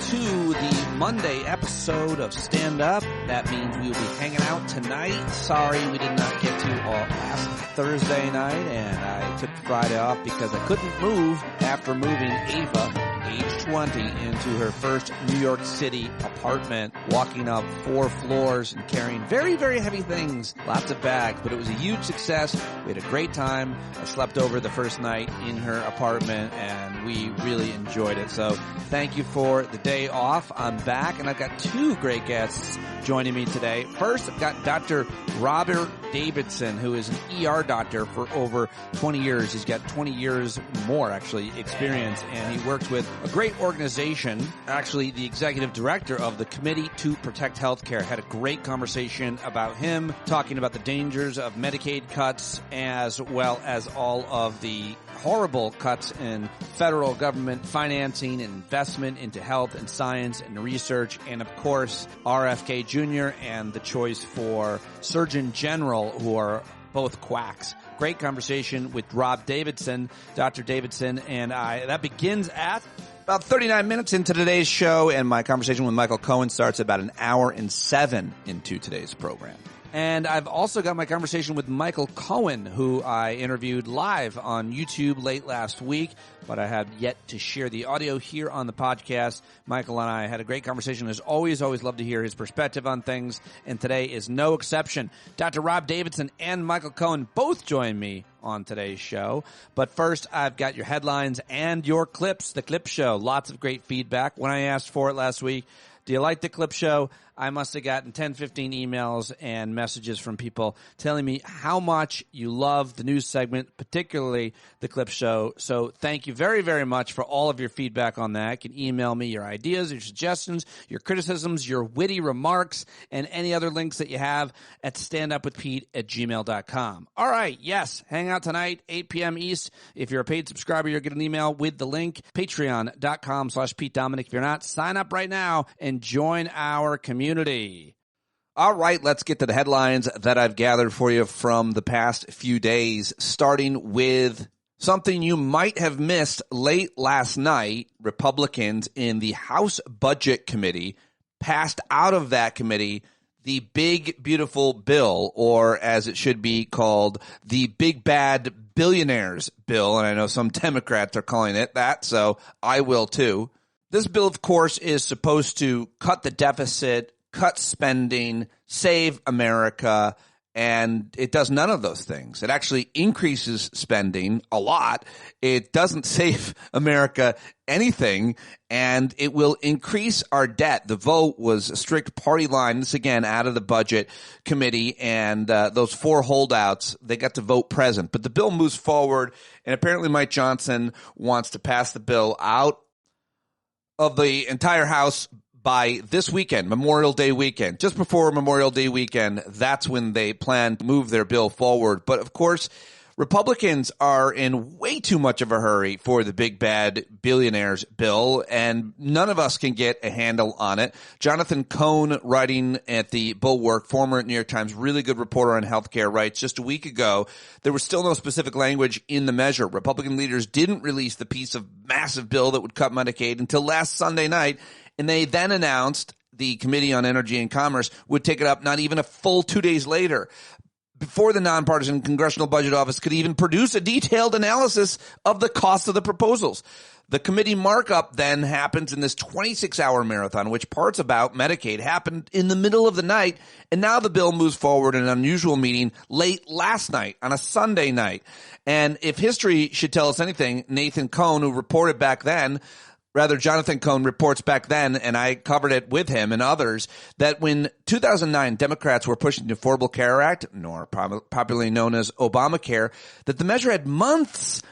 to the Monday episode of Stand Up. That means we will be hanging out tonight. Sorry we did not get to last Thursday night, and I took Friday off because I couldn't move after moving Ava, age 20, into her first New York City apartment, walking up 4 floors and carrying very, very heavy things, lots of bags, but it was a huge success. We had a great time. I slept over the first night in her apartment, and we really enjoyed it. So thank you for the day off. I'm back, and I've got 2 great guests joining me today. First, I've got Dr. Robert Davidson, who is an ER doctor for over 20 years. He's got 20 years more, actually, experience, and he works with a great organization, actually the executive director of the Committee to Protect Healthcare. Had a great conversation about him, talking about the dangers of Medicaid cuts, as well as all of the horrible cuts in federal government financing and investment into health and science and research, and of course RFK Jr. and the choice for Surgeon General, who are both quacks. Great conversation with Rob Davidson, Dr. Davidson, and I. That begins at about 39 minutes into today's show, and my conversation with Michael Cohen starts about an hour and 7 into today's program. And I've also got my conversation with Michael Cohen, who I interviewed live on YouTube late last week, but I have yet to share the audio here on the podcast. Michael and I had a great conversation. As always love to hear his perspective on things, and today is no exception. Dr. Rob Davidson and Michael Cohen both join me on today's show. But first, I've got your headlines and your clips, the clip show. Lots of great feedback. When I asked for it last week, do you like the clip show? I must have gotten 10, 15 emails and messages from people telling me how much you love the news segment, particularly the clip show. So thank you very, very much for all of your feedback on that. You can email me your ideas, your suggestions, your criticisms, your witty remarks, and any other links that you have at standupwithpete@gmail.com. All right, yes, hang out tonight, 8 p.m. East. If you're a paid subscriber, you'll get an email with the link, patreon.com/Pete Dominic. If you're not, sign up right now and join our community. All right, let's get to the headlines that I've gathered for you from the past few days, starting with something you might have missed late last night. Republicans in the House Budget Committee passed out of that committee the Big Beautiful Bill, or as it should be called, the Big Bad Billionaires Bill. And I know some Democrats are calling it that, so I will too. This bill, of course, is supposed to cut the deficit, cut spending, save America, and it does none of those things. It actually increases spending a lot. It doesn't save America anything, and it will increase our debt. The vote was a strict party line. This, again, out of the Budget Committee, and those 4 holdouts, they got to vote present. But the bill moves forward, and apparently Mike Johnson wants to pass the bill out of the entire House by this weekend, Memorial Day weekend. Just before Memorial Day weekend, that's when they plan to move their bill forward. But of course, Republicans are in way too much of a hurry for the Big Bad Billionaires Bill, and none of us can get a handle on it. Jonathan Cohen, writing at the Bulwark, former New York Times, really good reporter on healthcare, writes, just a week ago, there was still no specific language in the measure. Republican leaders didn't release the piece of massive bill that would cut Medicaid until last Sunday night, and they then announced the Committee on Energy and Commerce would take it up not even a full 2 days later, before the nonpartisan Congressional Budget Office could even produce a detailed analysis of the cost of the proposals. The committee markup then happens in this 26-hour marathon, which parts about Medicaid happened in the middle of the night, and now the bill moves forward in an unusual meeting late last night on a Sunday night. And if history should tell us anything, Nathan Cohen, who reported back then, Jonathan Cohen reports back then, and I covered it with him and others, that when 2009 Democrats were pushing the Affordable Care Act, nor popularly known as Obamacare, that the measure had months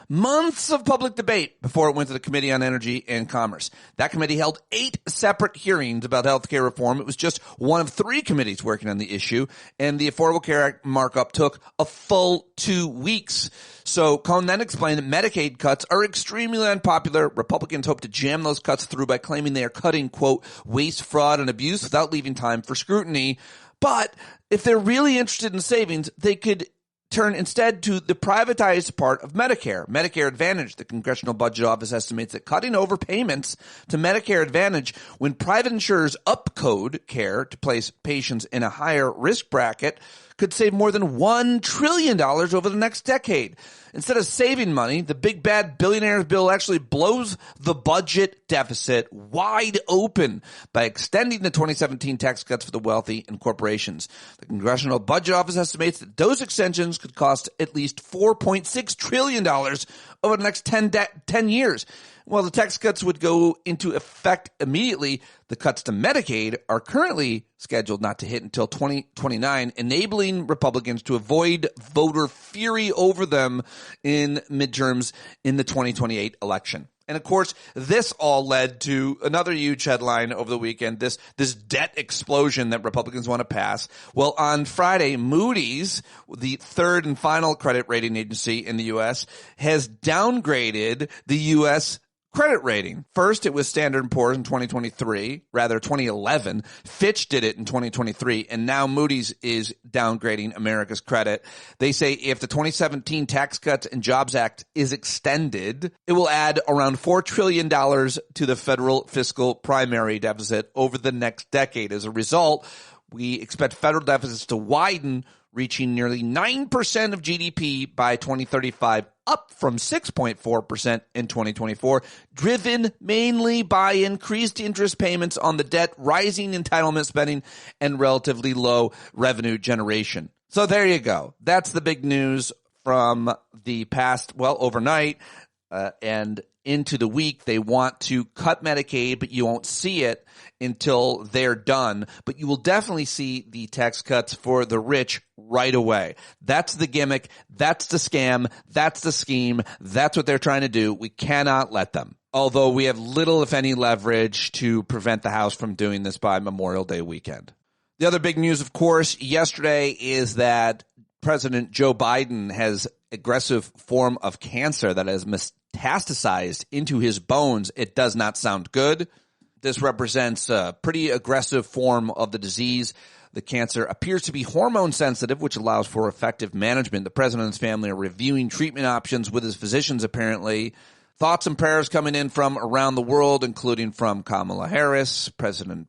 of public debate before it went to the Committee on Energy and Commerce. That committee held 8 separate hearings about health care reform. It was just one of 3 committees working on the issue, and the Affordable Care Act markup took a full 2 weeks. So Cohen then explained that Medicaid cuts are extremely unpopular. Republicans hope to jam those cuts through by claiming they are cutting, quote, waste, fraud, and abuse without leaving time for scrutiny. But if they're really interested in savings, they could turn instead to the privatized part of Medicare Advantage. The Congressional Budget Office estimates that cutting overpayments to Medicare Advantage when private insurers upcode care to place patients in a higher risk bracket could save more than $1 trillion over the next decade. Instead of saving money, the big bad billionaires bill actually blows the budget deficit wide open by extending the 2017 tax cuts for the wealthy and corporations. The Congressional Budget Office estimates that those extensions could cost at least $4.6 trillion over the next 10 years. While the tax cuts would go into effect immediately, the cuts to Medicaid are currently scheduled not to hit until 2029, enabling Republicans to avoid voter fury over them in midterms in the 2028 election. And of course, this all led to another huge headline over the weekend, this debt explosion that Republicans want to pass. Well, on Friday, Moody's, the third and final credit rating agency in the U.S., has downgraded the U.S. credit rating. First, it was Standard & Poor's in 2011. Fitch did it in 2023, and now Moody's is downgrading America's credit. They say if the 2017 Tax Cuts and Jobs Act is extended, it will add around $4 trillion to the federal fiscal primary deficit over the next decade. As a result, we expect federal deficits to widen, reaching nearly 9% of GDP by 2035, up from 6.4% in 2024, driven mainly by increased interest payments on the debt, rising entitlement spending, and relatively low revenue generation. So there you go. That's the big news from the past, overnight and into the week. They want to cut Medicaid, but you won't see it until they're done. But you will definitely see the tax cuts for the rich right away. That's the gimmick. That's the scam. That's the scheme. That's what they're trying to do. We cannot let them. Although we have little, if any, leverage to prevent the House from doing this by Memorial Day weekend. The other big news, of course, yesterday is that President Joe Biden has aggressive form of cancer that has metastasized into his bones. It does not sound good. This represents a pretty aggressive form of the disease. The cancer appears to be hormone sensitive, which allows for effective management. The president and his family are reviewing treatment options with his physicians, apparently. Thoughts and prayers coming in from around the world, including from Kamala Harris, President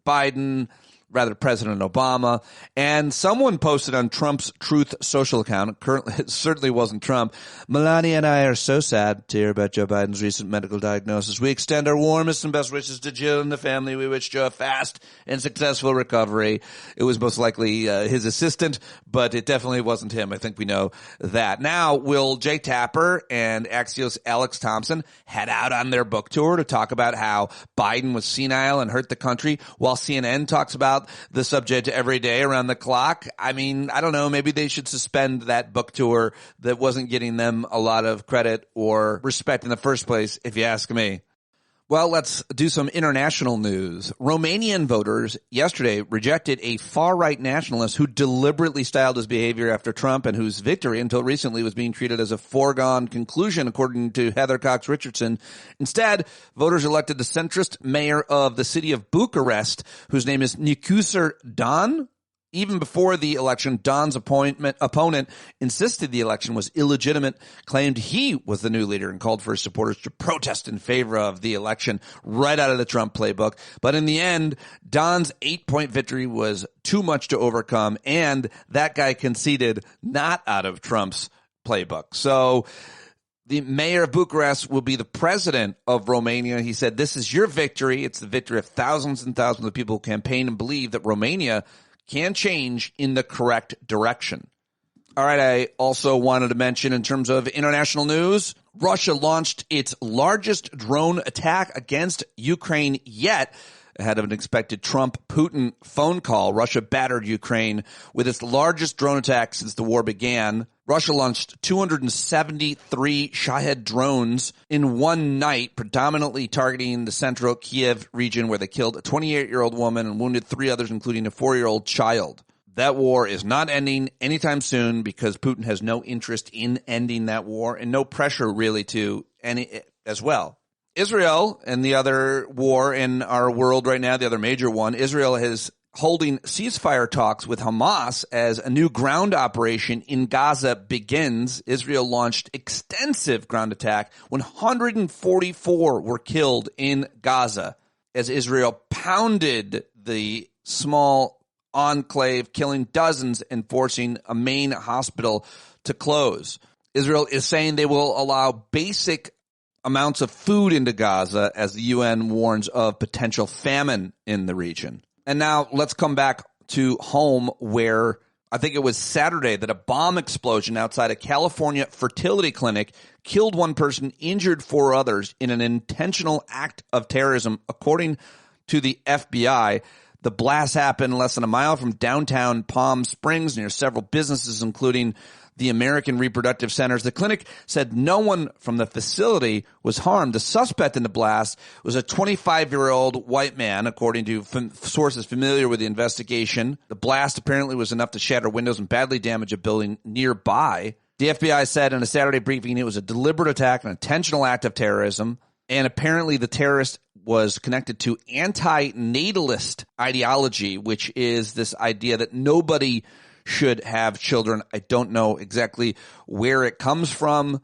Obama, and someone posted on Trump's Truth social account. Currently, it certainly wasn't Trump. Melania and I are so sad to hear about Joe Biden's recent medical diagnosis. We extend our warmest and best wishes to Jill and the family. We wish Joe a fast and successful recovery. It was most likely his assistant, but it definitely wasn't him. I think we know that. Now, will Jay Tapper and Axios' Alex Thompson head out on their book tour to talk about how Biden was senile and hurt the country, while CNN talks about the subject every day around the clock? I mean, I don't know. Maybe they should suspend that book tour that wasn't getting them a lot of credit or respect in the first place, if you ask me. Well, let's do some international news. Romanian voters yesterday rejected a far-right nationalist who deliberately styled his behavior after Trump and whose victory until recently was being treated as a foregone conclusion, according to Heather Cox Richardson. Instead, voters elected the centrist mayor of the city of Bucharest, whose name is Nicusar Dan. Even before the election, Don's opponent insisted the election was illegitimate, claimed he was the new leader, and called for his supporters to protest in favor of the election right out of the Trump playbook. But in the end, Don's 8-point victory was too much to overcome, and that guy conceded not out of Trump's playbook. So the mayor of Bucharest will be the president of Romania. He said, "This is your victory. It's the victory of thousands and thousands of people who campaign and believe that Romania can change in the correct direction." All right, I also wanted to mention in terms of international news, Russia launched its largest drone attack against Ukraine yet. Ahead of an expected Trump-Putin phone call, Russia battered Ukraine with its largest drone attack since the war began. Russia launched 273 Shahed drones in one night, predominantly targeting the central Kiev region, where they killed a 28-year-old woman and wounded 3 others, including a 4-year-old child. That war is not ending anytime soon because Putin has no interest in ending that war and no pressure really to any as well. Israel and the other war in our world right now, the other major one, Israel has holding ceasefire talks with Hamas as a new ground operation in Gaza begins. Israel launched extensive ground attack. 144 were killed in Gaza as Israel pounded the small enclave, killing dozens and forcing a main hospital to close. Israel is saying they will allow basic amounts of food into Gaza as the UN warns of potential famine in the region. And now let's come back to home, where I think it was Saturday that a bomb explosion outside a California fertility clinic killed one person, injured four others in an intentional act of terrorism, according to the FBI. The blast happened less than a mile from downtown Palm Springs near several businesses, including the American Reproductive Centers. The clinic said no one from the facility was harmed. The suspect in the blast was a 25-year-old white man, according to sources familiar with the investigation. The blast apparently was enough to shatter windows and badly damage a building nearby. The FBI said in a Saturday briefing it was a deliberate attack, an intentional act of terrorism, and apparently the terrorist was connected to anti-natalist ideology, which is this idea that nobody should have children. I don't know exactly where it comes from.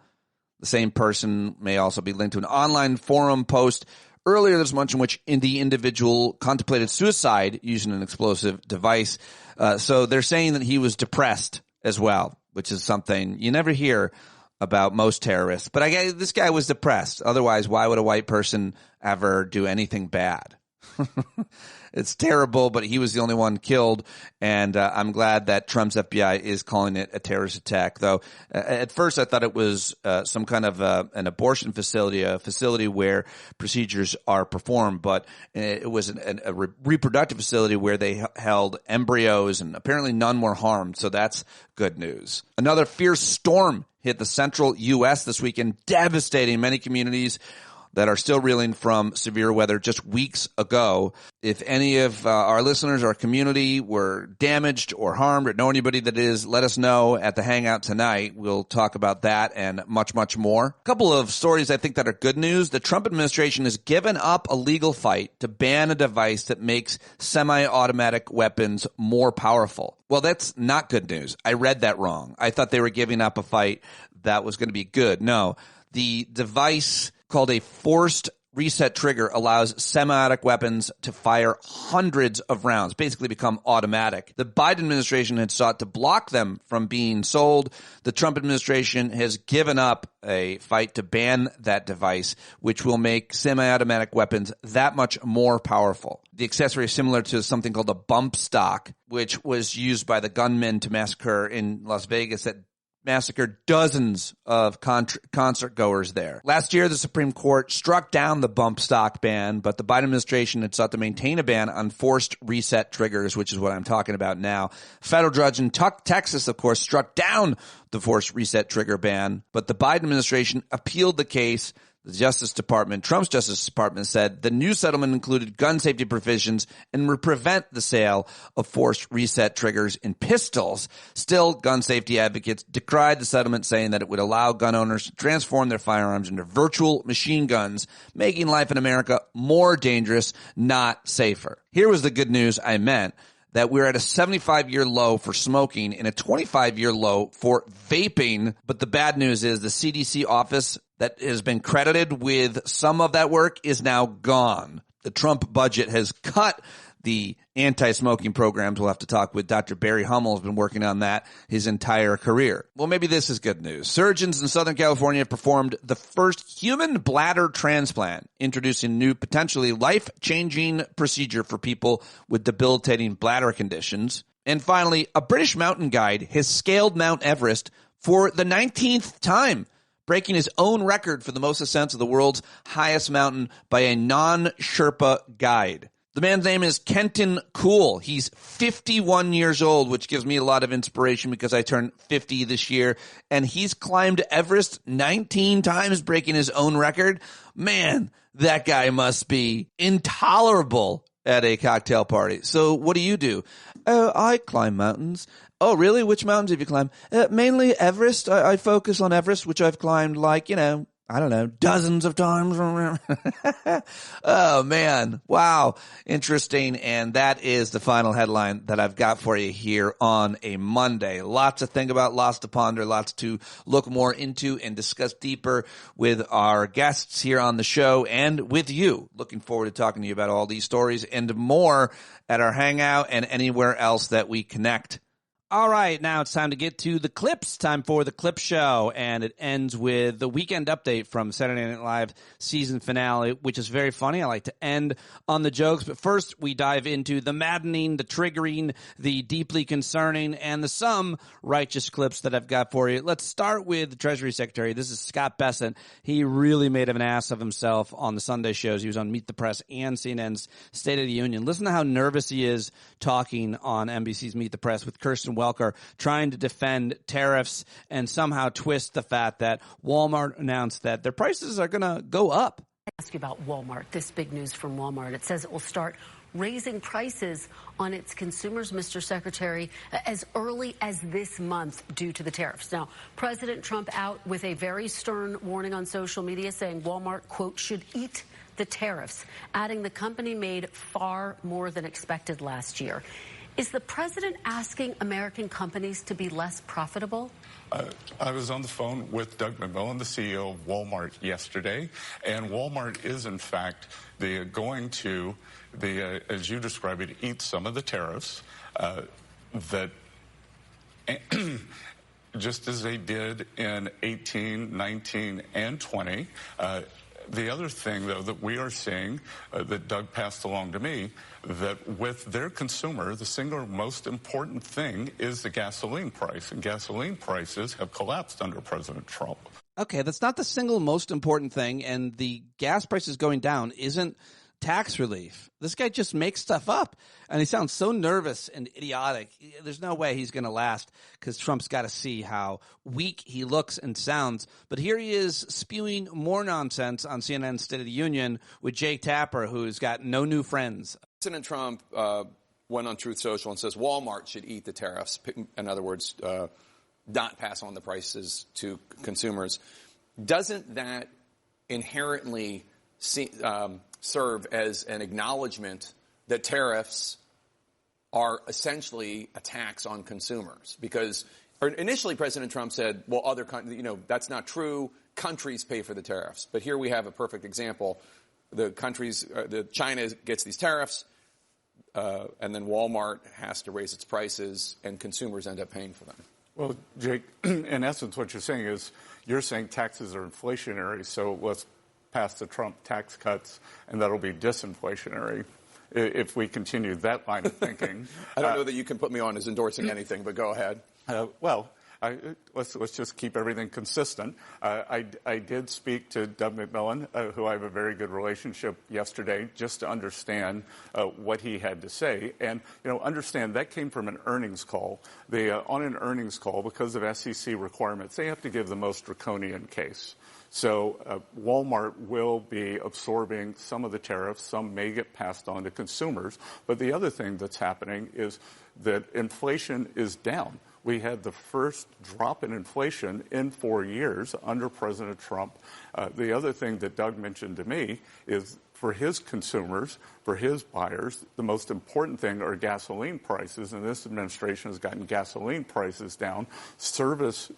The same person may also be linked to an online forum post earlier this month in which the individual contemplated suicide using an explosive device. So they're saying that he was depressed as well, which is something you never hear about most terrorists. But this guy was depressed. Otherwise, why would a white person ever do anything bad? It's terrible, but he was the only one killed, and I'm glad that Trump's FBI is calling it a terrorist attack, though. At first, I thought it was some kind of an abortion facility, a facility where procedures are performed, but it was a reproductive facility where they held embryos, and apparently none were harmed, so that's good news. Another fierce storm hit the central U.S. this weekend, devastating many communities that are still reeling from severe weather just weeks ago. If any of our listeners, our community, were damaged or harmed or know anybody that is, let us know at the Hangout tonight. We'll talk about that and much, much more. A couple of stories I think that are good news. The Trump administration has given up a legal fight to ban a device that makes semi-automatic weapons more powerful. Well, that's not good news. I read that wrong. I thought they were giving up a fight that was going to be good. No, the device called a forced reset trigger allows semi-automatic weapons to fire hundreds of rounds, basically become automatic. The Biden administration had sought to block them from being sold. The Trump administration has given up a fight to ban that device, which will make semi-automatic weapons that much more powerful. The accessory is similar to something called a bump stock, which was used by the gunmen to massacre in Las Vegas that massacred dozens of concert goers there. Last year, the Supreme Court struck down the bump stock ban, but the Biden administration had sought to maintain a ban on forced reset triggers, which is what I'm talking about now. Federal judge in Texas, of course, struck down the forced reset trigger ban, but the Biden administration appealed the case. The Justice Department, Trump's Justice Department, said the new settlement included gun safety provisions and would prevent the sale of forced reset triggers in pistols. Still, gun safety advocates decried the settlement, saying that it would allow gun owners to transform their firearms into virtual machine guns, making life in America more dangerous, not safer. Here was the good news I meant. That we're at a 75-year low for smoking and a 25-year low for vaping. But the bad news is the CDC office that has been credited with some of that work is now gone. The Trump budget has cut the anti-smoking programs. We'll have to talk with Dr. Barry Hummel, who's been working on that his entire career. Well, maybe this is good news. Surgeons in Southern California have performed the first human bladder transplant, introducing new, potentially life-changing procedure for people with debilitating bladder conditions. And finally, a British mountain guide has scaled Mount Everest for the 19th time, breaking his own record for the most ascents of the world's highest mountain by a non-Sherpa guide. The man's name is Kenton Cool. He's 51 years old, which gives me a lot of inspiration because I turned 50 this year. And he's climbed Everest 19 times, breaking his own record. Man, that guy must be intolerable at a cocktail party. So what do? Oh, I climb mountains. Oh, really? Which mountains have you climbed? Mainly Everest. I focus on Everest, which I've climbed I don't know, dozens of times. Oh, man. Wow. Interesting. And that is the final headline that I've got for you here on a Monday. Lots to think about, lots to ponder, lots to look more into and discuss deeper with our guests here on the show and with you. Looking forward to talking to you about all these stories and more at our Hangout and anywhere else that we connect. All right, now it's time to get to the clips. Time for the clip show, and it ends with the weekend update from Saturday Night Live season finale, which is very funny. I like to end on the jokes, but first we dive into the maddening, the triggering, the deeply concerning, and the some righteous clips that I've got for you. Let's start with the Treasury Secretary. This is Scott Bessent. He really made an ass of himself on the Sunday shows. He was on Meet the Press and CNN's State of the Union. Listen to how nervous he is talking on NBC's Meet the Press with Kirsten Welker trying to defend tariffs and somehow twist the fact that Walmart announced that their prices are going to go up. Ask you about Walmart. This big news from Walmart. It says it will start raising prices on its consumers, Mr. Secretary, as early as this month due to the tariffs. Now, President Trump out with a very stern warning on social media saying Walmart, quote, should eat the tariffs, adding the company made far more than expected last year. Is the president asking American companies to be less profitable? I was on the phone with Doug McMillon, the CEO of Walmart, yesterday, and Walmart is, in fact, going to, as you described it, eat some of the tariffs that just as they did in 18, 19, and 20. The other thing, though, that we are seeing that Doug passed along to me, that with their consumer, the single most important thing is the gasoline price. And gasoline prices have collapsed under President Trump. Okay, that's not the single most important thing. And the gas prices going down isn't tax relief. This guy just makes stuff up. And he sounds so nervous and idiotic. There's no way he's going to last because Trump's got to see how weak he looks and sounds. But here he is spewing more nonsense on CNN's State of the Union with Jake Tapper, who's got no new friends. President Trump went on Truth Social and says Walmart should eat the tariffs. In other words, not pass on the prices to consumers. Doesn't that inherently serve as an acknowledgement that tariffs are essentially a tax on consumers? Because initially President Trump said, well, other countries, that's not true. Countries pay for the tariffs. But here we have a perfect example. China gets these tariffs, and then Walmart has to raise its prices, and consumers end up paying for them. Well, Jake, in essence, what you're saying is you're saying taxes are inflationary, so let's pass the Trump tax cuts, and that'll be disinflationary if we continue that line of thinking. I don't know that you can put me on as endorsing anything, but go ahead. Let's just keep everything consistent. I did speak to Doug McMillon, who I have a very good relationship, yesterday, just to understand what he had to say. And, understand that came from an earnings call. On an earnings call, because of SEC requirements, they have to give the most draconian case. So Walmart will be absorbing some of the tariffs. Some may get passed on to consumers. But the other thing that's happening is that inflation is down. We had the first drop in inflation in 4 years under President Trump. The other thing that Doug mentioned to me is for his consumers, for his buyers, the most important thing are gasoline prices. And this administration has gotten gasoline prices down. Service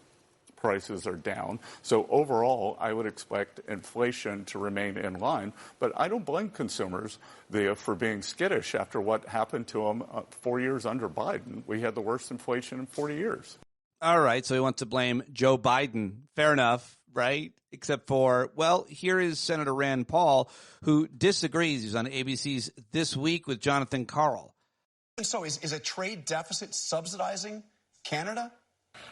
prices are down. So overall, I would expect inflation to remain in line. But I don't blame consumers for being skittish after what happened to them 4 years under Biden. We had the worst inflation in 40 years. All right, so he wants to blame Joe Biden. Fair enough, right? Except for, well, here is Senator Rand Paul, who disagrees. He's on ABC's This Week with Jonathan Karl. So is a trade deficit subsidizing Canada?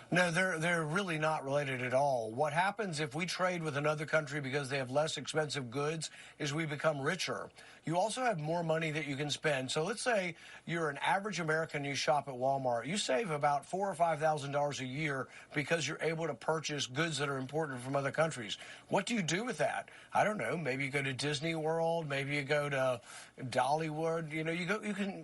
No, they're really not related at all. What happens if we trade with another country because they have less expensive goods is we become richer. You also have more money that you can spend. So let's say you're an average American, you shop at Walmart. You save about $4,000 or $5,000 a year because you're able to purchase goods that are imported from other countries. What do you do with that? I don't know. Maybe you go to Disney World. Maybe you go to Dollywood.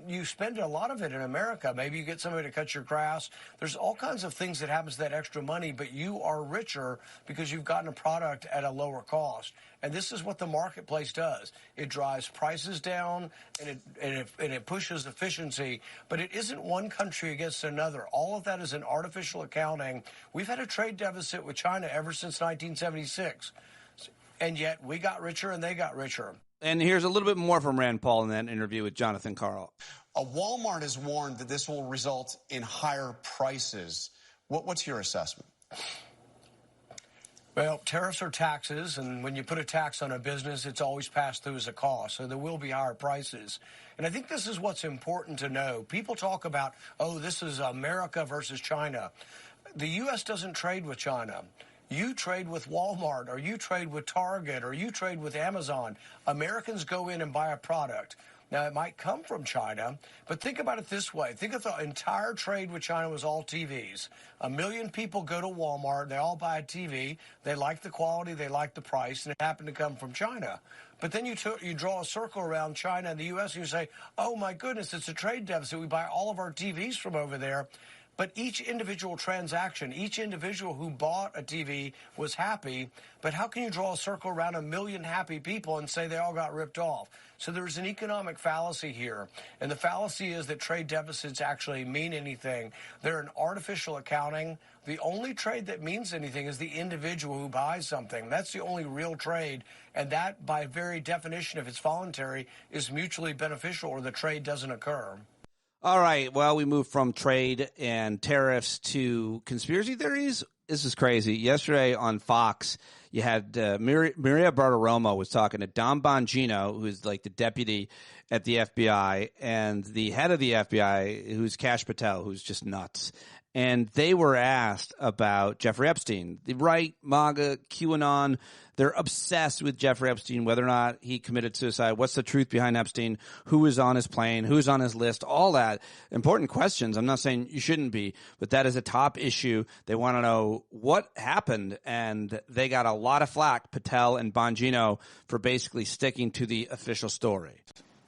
You spend a lot of it in America. Maybe you get somebody to cut your grass. There's all kinds of things things that happens to that extra money, but you are richer because you've gotten a product at a lower cost. And this is what the marketplace does. It drives prices down and it pushes efficiency, but it isn't one country against another. All of that is an artificial accounting. We've had a trade deficit with China ever since 1976, and yet we got richer and they got richer. And here's a little bit more from Rand Paul in that interview with Jonathan Karl. Walmart has warned that this will result in higher prices. What's your assessment? Well, tariffs are taxes, and when you put a tax on a business, it's always passed through as a cost, so there will be higher prices. And I think this is what's important to know. People talk about, oh, this is America versus China. The U.S. doesn't trade with China. You trade with Walmart, or you trade with Target, or you trade with Amazon. Americans go in and buy a product. Now, it might come from China, but think about it this way. Think if the entire trade with China was all TVs. 1 million people go to Walmart. They all buy a TV. They like the quality. They like the price, and it happened to come from China. But then you draw a circle around China and the U.S., and you say, oh, my goodness, it's a trade deficit. We buy all of our TVs from over there. But each individual transaction, each individual who bought a TV was happy. But how can you draw a circle around 1 million happy people and say they all got ripped off? So there's an economic fallacy here. And the fallacy is that trade deficits actually mean anything. They're an artificial accounting. The only trade that means anything is the individual who buys something. That's the only real trade. And that, by very definition, if it's voluntary, is mutually beneficial or the trade doesn't occur. All right. Well, we moved from trade and tariffs to conspiracy theories. This is crazy. Yesterday on Fox, you had Maria Bartiromo was talking to Don Bongino, who's like the deputy at the FBI, and the head of the FBI, who's Kash Patel, who's just nuts. And they were asked about Jeffrey Epstein. The right, MAGA, QAnon, they're obsessed with Jeffrey Epstein, whether or not he committed suicide, what's the truth behind Epstein, who was on his plane, who's on his list, all that. Important questions. I'm not saying you shouldn't be, but that is a top issue. They want to know what happened, and they got a lot of flack, Patel and Bongino, for basically sticking to the official story.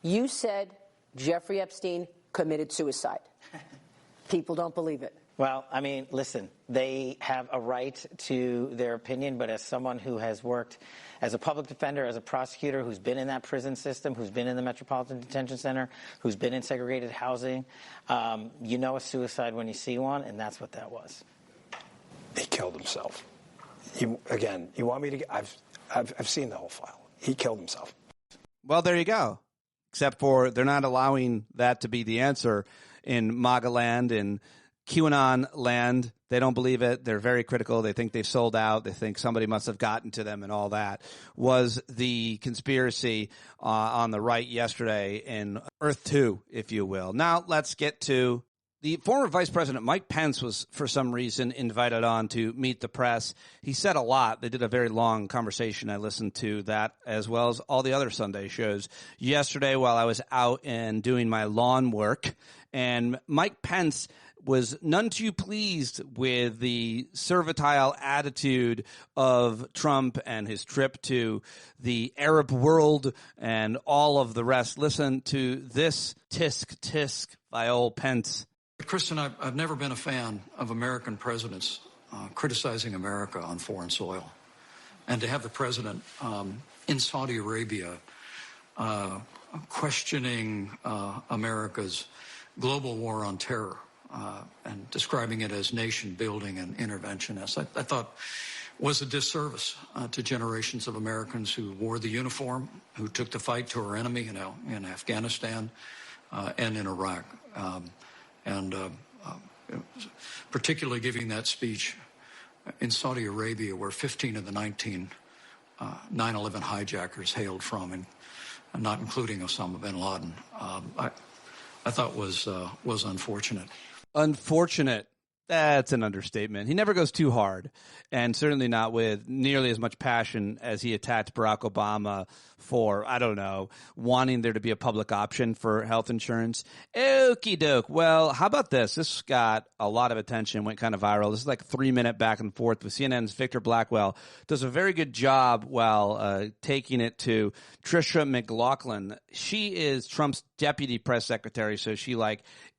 You said Jeffrey Epstein committed suicide. People don't believe it. Well, I mean, listen, they have a right to their opinion, but as someone who has worked as a public defender, as a prosecutor, who's been in that prison system, who's been in the Metropolitan Detention Center, who's been in segregated housing, you know a suicide when you see one, and that's what that was. He killed himself. You want me to? I've seen the whole file. He killed himself. Well, there you go. Except for they're not allowing that to be the answer in MAGA land and QAnon land. They don't believe it. They're very critical. They think they've sold out. They think somebody must have gotten to them and all that. Was the conspiracy on the right yesterday in Earth 2, if you will. Now let's get to the former Vice President Mike Pence was, for some reason, invited on to meet the press. He said a lot. They did a very long conversation. I listened to that as well as all the other Sunday shows yesterday while I was out and doing my lawn work. And Mike Pence was none too pleased with the servile attitude of Trump and his trip to the Arab world and all of the rest. Listen to this tisk by old Pence. Kristen, I've never been a fan of American presidents criticizing America on foreign soil. And to have the president in Saudi Arabia questioning America's global war on terror and describing it as nation-building and interventionist, I thought was a disservice to generations of Americans who wore the uniform, who took the fight to our enemy in Afghanistan and in Iraq. Particularly giving that speech in Saudi Arabia, where 15 of the 19 9/11 hijackers hailed from, and not including Osama bin Laden, I thought was unfortunate. Unfortunate. That's an understatement. He never goes too hard, and certainly not with nearly as much passion as he attacked Barack Obama for, I don't know, wanting there to be a public option for health insurance. Okie doke. Well, how about this? This got a lot of attention, went kind of viral. This is like a 3-minute back and forth with CNN's Victor Blackwell. Does a very good job while taking it to Tricia McLaughlin. She is Trump's deputy press secretary, so she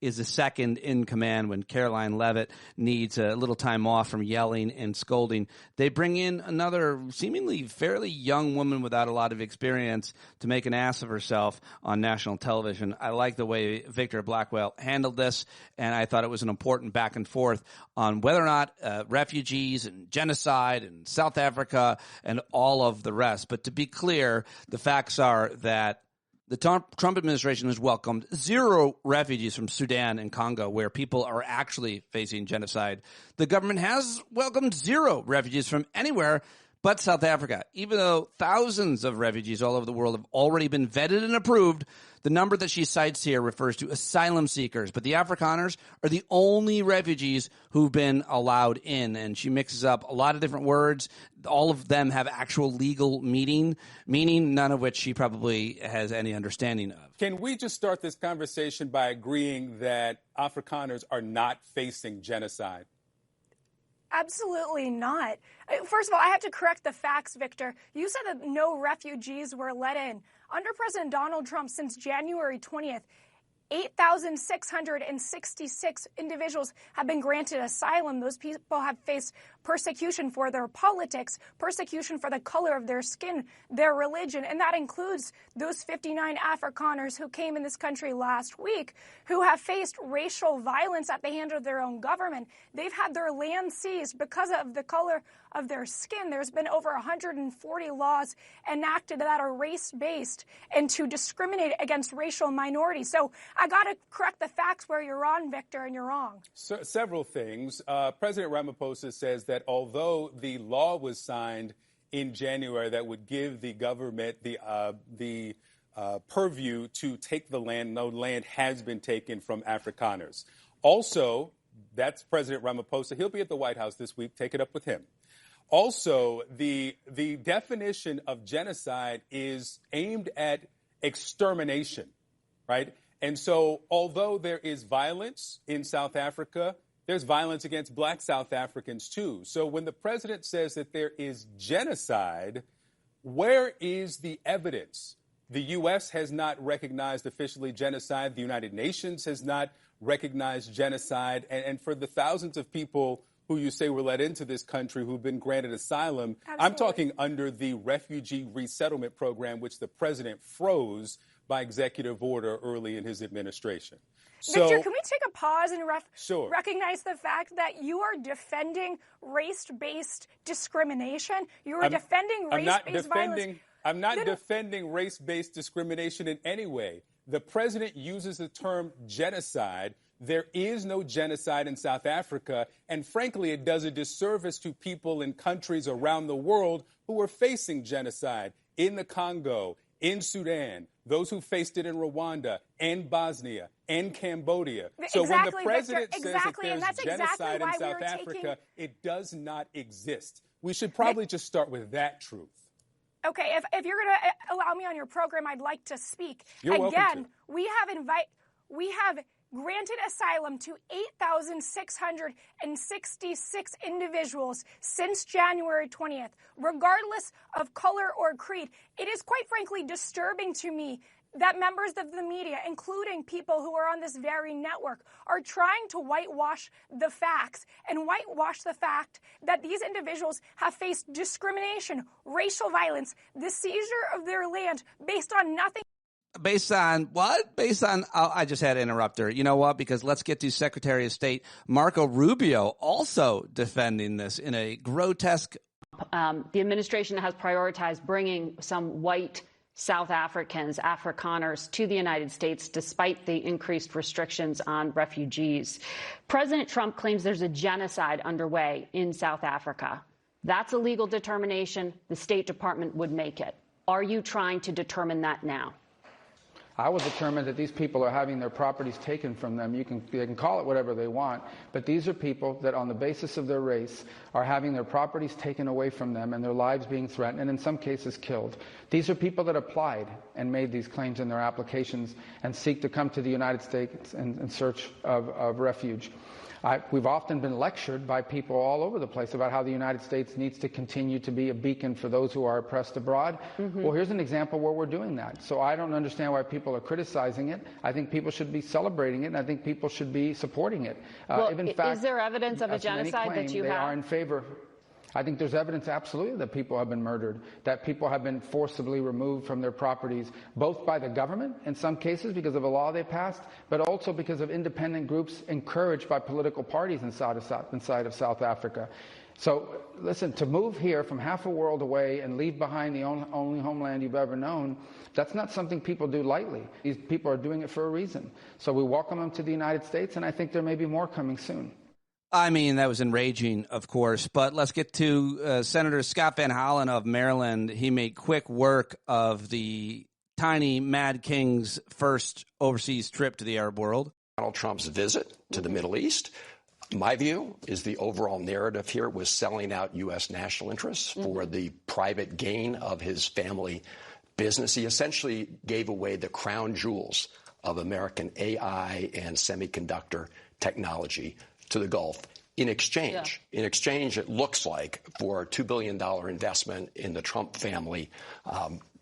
is the second in command when Caroline Leavitt needs a little time off from yelling and scolding. They bring in another seemingly fairly young woman without a lot of experience to make an ass of herself on national television. I like the way Victor Blackwell handled this, and I thought it was an important back and forth on whether or not refugees and genocide and South Africa and all of the rest. But to be clear, the facts are that the Trump administration has welcomed 0 refugees from Sudan and Congo, where people are actually facing genocide. The government has welcomed 0 refugees from anywhere but South Africa. Even though thousands of refugees all over the world have already been vetted and approved, the number that she cites here refers to asylum seekers. But the Afrikaners are the only refugees who've been allowed in. And she mixes up a lot of different words. All of them have actual legal meaning, none of which she probably has any understanding of. Can we just start this conversation by agreeing that Afrikaners are not facing genocide? Absolutely not. First of all, I have to correct the facts, Victor. You said that no refugees were let in. Under President Donald Trump, since January 20th, 8,666 individuals have been granted asylum. Those people have faced persecution for their politics, persecution for the color of their skin, their religion, and that includes those 59 Afrikaners who came in this country last week who have faced racial violence at the hand of their own government. They've had their land seized because of the color of their skin. There's been over 140 laws enacted that are race-based and to discriminate against racial minorities. So I got to correct the facts where you're wrong, Victor, and you're wrong. So, several things. President Ramaphosa says that although the law was signed in January that would give the government the purview to take the land, no land has been taken from Afrikaners. Also, that's President Ramaphosa. He'll be at the White House this week. Take it up with him. Also, the definition of genocide is aimed at extermination, right? And so although there is violence in South Africa, there's violence against black South Africans, too. So when the president says that there is genocide, where is the evidence? The U.S. has not recognized officially genocide. The United Nations has not recognized genocide. And for the thousands of people who you say were let into this country who've been granted asylum, absolutely. I'm talking under the Refugee Resettlement Program, which the president froze by executive order early in his administration. Victor, can we take a pause and sure. recognize the fact that you are defending race-based discrimination? You are defending race-based violence. I'm not defending race-based discrimination in any way. The president uses the term genocide. There is no genocide in South Africa, and frankly, it does a disservice to people in countries around the world who are facing genocide in the Congo, in Sudan, those who faced it in Rwanda and Bosnia and Cambodia. So when the president says that there's genocide in South Africa, it does not exist. We should probably just start with that truth. Okay, if you're going to allow me on your program, I'd like to speak. You're welcome to. Again, we have granted asylum to 8,666 individuals since January 20th, regardless of color or creed. It is quite frankly disturbing to me that members of the media, including people who are on this very network, are trying to whitewash the facts and whitewash the fact that these individuals have faced discrimination, racial violence, the seizure of their land based on nothing. Based on what? Based on, I just had to interrupt her. You know what? Because let's get to Secretary of State Marco Rubio also defending this in a grotesque. The administration has prioritized bringing some white South Africans, Afrikaners, to the United States despite the increased restrictions on refugees. President Trump claims there's a genocide underway in South Africa. That's a legal determination. The State Department would make it. Are you trying to determine that now? I will determine that these people are having their properties taken from them. They can call it whatever they want, but these are people that on the basis of their race are having their properties taken away from them and their lives being threatened and in some cases killed. These are people that applied and made these claims in their applications and seek to come to the United States in search of refuge. We've often been lectured by people all over the place about how the United States needs to continue to be a beacon for those who are oppressed abroad. Well, here's an example where we're doing that. So I don't understand why people are criticizing it. I think people should be celebrating it, and I think people should be supporting it. In fact, is there evidence of a genocide that you have? They are in favor. I think there's evidence, absolutely, that people have been murdered, that people have been forcibly removed from their properties, both by the government in some cases because of a law they passed, but also because of independent groups encouraged by political parties inside of South Africa. So, listen, to move here from half a world away and leave behind the only homeland you've ever known, that's not something people do lightly. These people are doing it for a reason. So we welcome them to the United States, and I think there may be more coming soon. I mean, that was enraging, of course, but let's get to Senator Scott Van Hollen of Maryland. He made quick work of the tiny Mad King's first overseas trip to the Arab world. Donald Trump's visit to the Middle East, my view is the overall narrative here was selling out U.S. national interests for the private gain of his family business. He essentially gave away the crown jewels of American AI and semiconductor technology to the Gulf in exchange. Yeah. In exchange, it looks like, for a $2 billion investment in the Trump family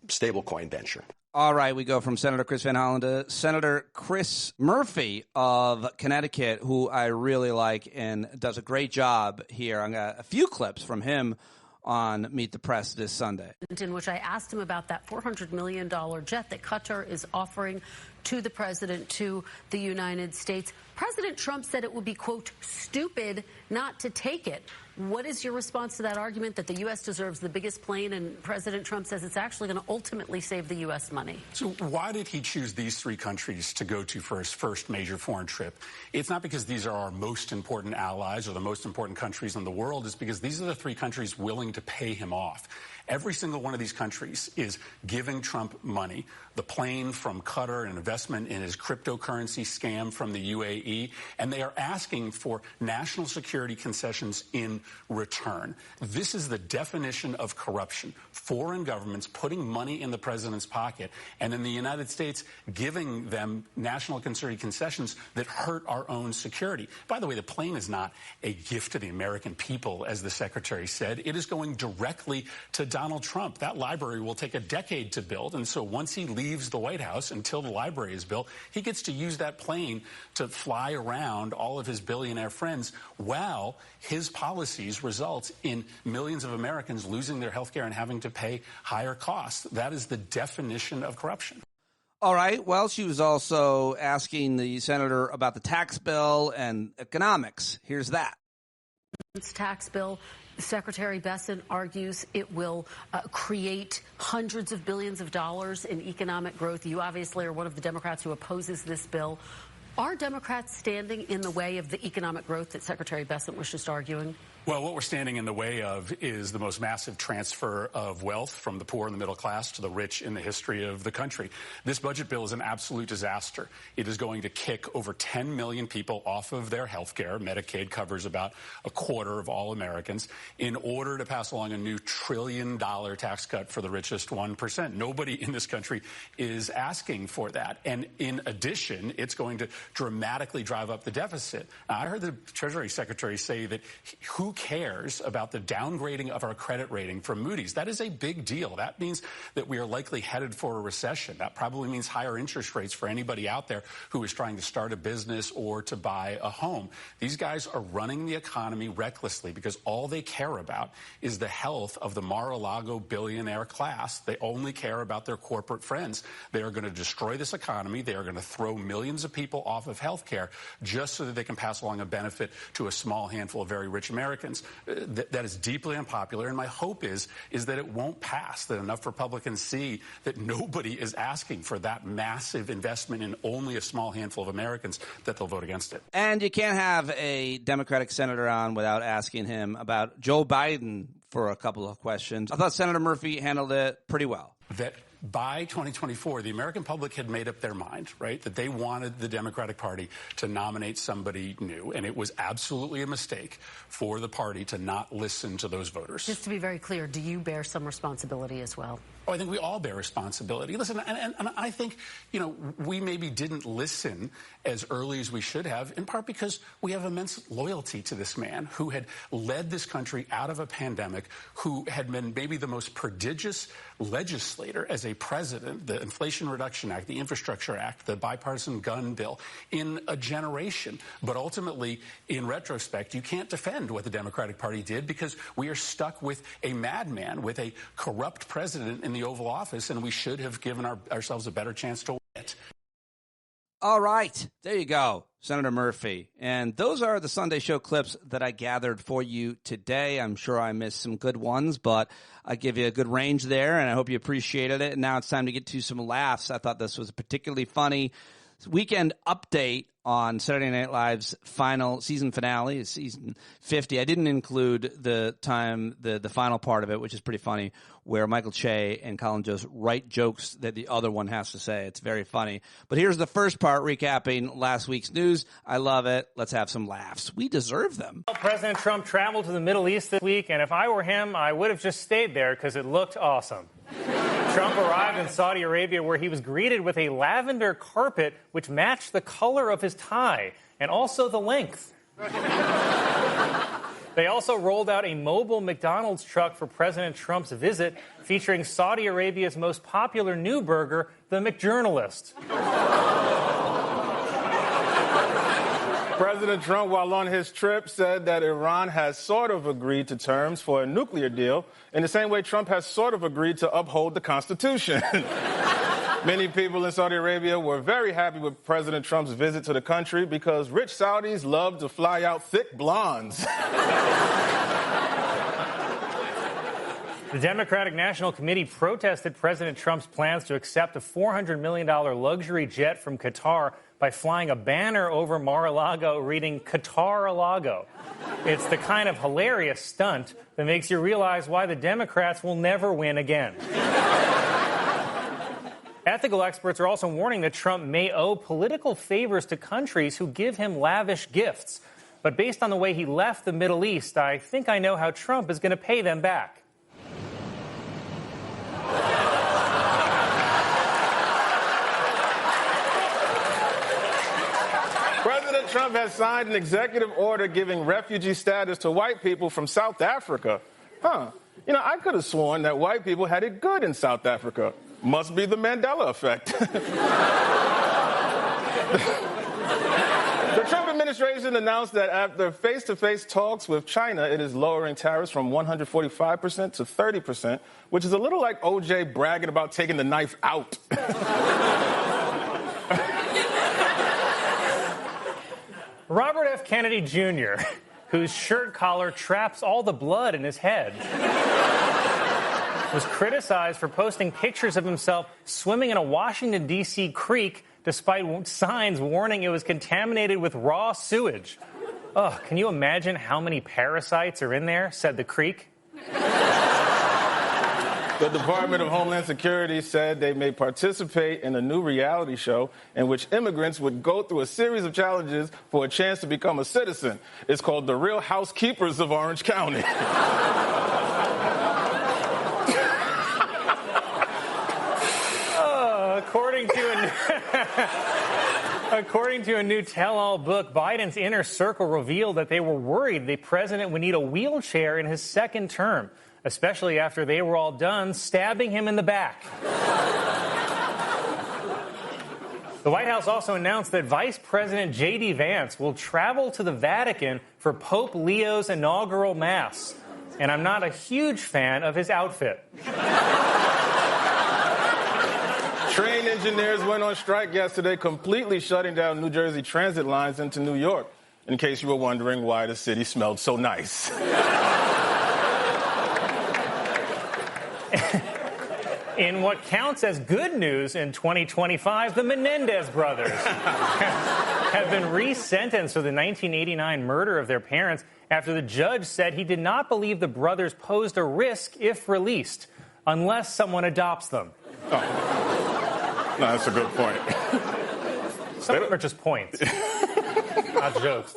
stablecoin venture. All right, we go from Senator Chris Van Hollen to Senator Chris Murphy of Connecticut, who I really like and does a great job here. I got a few clips from him on Meet the Press this Sunday, in which I asked him about that $400 million jet that Qatar is offering to the president, to the United States. President Trump said it would be, quote, stupid not to take it. What is your response to that argument that the U.S. deserves the biggest plane, and President Trump says it's actually going to ultimately save the U.S. money? So why did he choose these three countries to go to for his first major foreign trip? It's not because these are our most important allies or the most important countries in the world. It's because these are the three countries willing to pay him off. Every single one of these countries is giving Trump money. The plane from Qatar, an investment in his cryptocurrency scam from the UAE, and they are asking for national security concessions in return. This is the definition of corruption. Foreign governments putting money in the president's pocket, and in the United States giving them national security concessions that hurt our own security. By the way, the plane is not a gift to the American people, as the secretary said. It is going directly to Donald Trump. That library will take a decade to build, and so once he leaves the White House, until the library is built, he gets to use that plane to fly around all of his billionaire friends while his policies result in millions of Americans losing their health care and having to pay higher costs. That is the definition of corruption. All right. Well, she was also asking the senator about the tax bill and economics. Here's that. Tax bill. Secretary Besson argues it will create hundreds of billions of dollars in economic growth. You obviously are one of the Democrats who opposes this bill. Are Democrats standing in the way of the economic growth that Secretary Besson was just arguing? Well, what we're standing in the way of is the most massive transfer of wealth from the poor and the middle class to the rich in the history of the country. This budget bill is an absolute disaster. It is going to kick over 10 million people off of their health care. Medicaid covers about a quarter of all Americans, in order to pass along a new $1 trillion tax cut for the richest 1%. Nobody in this country is asking for that. And in addition, it's going to dramatically drive up the deficit. I heard the Treasury Secretary say that who cares about the downgrading of our credit rating from Moody's? That is a big deal. That means that we are likely headed for a recession. That probably means higher interest rates for anybody out there who is trying to start a business or to buy a home. These guys are running the economy recklessly because all they care about is the health of the Mar-a-Lago billionaire class. They only care about their corporate friends. They are going to destroy this economy. They are going to throw millions of people off of health care just so that they can pass along a benefit to a small handful of very rich Americans. That is deeply unpopular, and my hope is that it won't pass, that enough Republicans see that nobody is asking for that massive investment in only a small handful of Americans, that they'll vote against it. And you can't have a Democratic senator on without asking him about Joe Biden for a couple of questions. I thought Senator Murphy handled it pretty well. That by 2024, the American public had made up their mind, right, that they wanted the Democratic Party to nominate somebody new. And it was absolutely a mistake for the party to not listen to those voters. Just to be very clear, do you bear some responsibility as well? Oh, I think we all bear responsibility. Listen, and I think, we maybe didn't listen as early as we should have, in part because we have immense loyalty to this man who had led this country out of a pandemic, who had been maybe the most prodigious legislator as a president, the Inflation Reduction Act, the Infrastructure Act, the bipartisan gun bill, in a generation. But ultimately, in retrospect, you can't defend what the Democratic Party did because we are stuck with a madman, with a corrupt president in the Oval Office, and we should have given ourselves a better chance to win it. All right, there you go, Senator Murphy. And those are the Sunday Show clips that I gathered for you today. I'm sure I missed some good ones, but I give you a good range there, and I hope you appreciated it. And now it's time to get to some laughs. I thought this was a particularly funny weekend update on Saturday Night Live's final season finale, season 50. I didn't include the final part of it, which is pretty funny, where Michael Che and Colin Jost write jokes that the other one has to say. It's very funny. But here's the first part, recapping last week's news. I love it. Let's have some laughs. We deserve them. President Trump traveled to the Middle East this week, and if I were him, I would have just stayed there because it looked awesome. Trump arrived in Saudi Arabia, where he was greeted with a lavender carpet which matched the color of his tie and also the length. They also rolled out a mobile McDonald's truck for President Trump's visit, featuring Saudi Arabia's most popular new burger, the McJournalist. President Trump, while on his trip, said that Iran has sort of agreed to terms for a nuclear deal in the same way Trump has sort of agreed to uphold the Constitution. Many people in Saudi Arabia were very happy with President Trump's visit to the country because rich Saudis love to fly out thick blondes. The Democratic National Committee protested President Trump's plans to accept a $400 million luxury jet from Qatar by flying a banner over Mar-a-Lago reading Qatar-a-Lago. It's the kind of hilarious stunt that makes you realize why the Democrats will never win again. Ethical experts are also warning that Trump may owe political favors to countries who give him lavish gifts. But based on the way he left the Middle East, I think I know how Trump is going to pay them back. President Trump has signed an executive order giving refugee status to white people from South Africa. I could have sworn that white people had it good in South Africa. Must be the Mandela effect. The Trump administration announced that after face-to-face talks with China, it is lowering tariffs from 145% to 30%, which is a little like O.J. bragging about taking the knife out. Robert F. Kennedy Jr., whose shirt collar traps all the blood in his head, was criticized for posting pictures of himself swimming in a Washington, D.C. creek despite signs warning it was contaminated with raw sewage. Oh, can you imagine how many parasites are in there, said the creek. The Department of Homeland Security said they may participate in a new reality show in which immigrants would go through a series of challenges for a chance to become a citizen. It's called The Real Housekeepers of Orange County. According to a new tell-all book, Biden's inner circle revealed that they were worried the president would need a wheelchair in his second term, especially after they were all done stabbing him in the back. The White House also announced that Vice President J.D. Vance will travel to the Vatican for Pope Leo's inaugural Mass. And I'm not a huge fan of his outfit. Train engineers went on strike yesterday, completely shutting down New Jersey transit lines into New York, in case you were wondering why the city smelled so nice. In what counts as good news in 2025, the Menendez brothers have been resentenced for the 1989 murder of their parents after the judge said he did not believe the brothers posed a risk if released, unless someone adopts them. Oh. No, that's a good point. Some of them are just points, not jokes.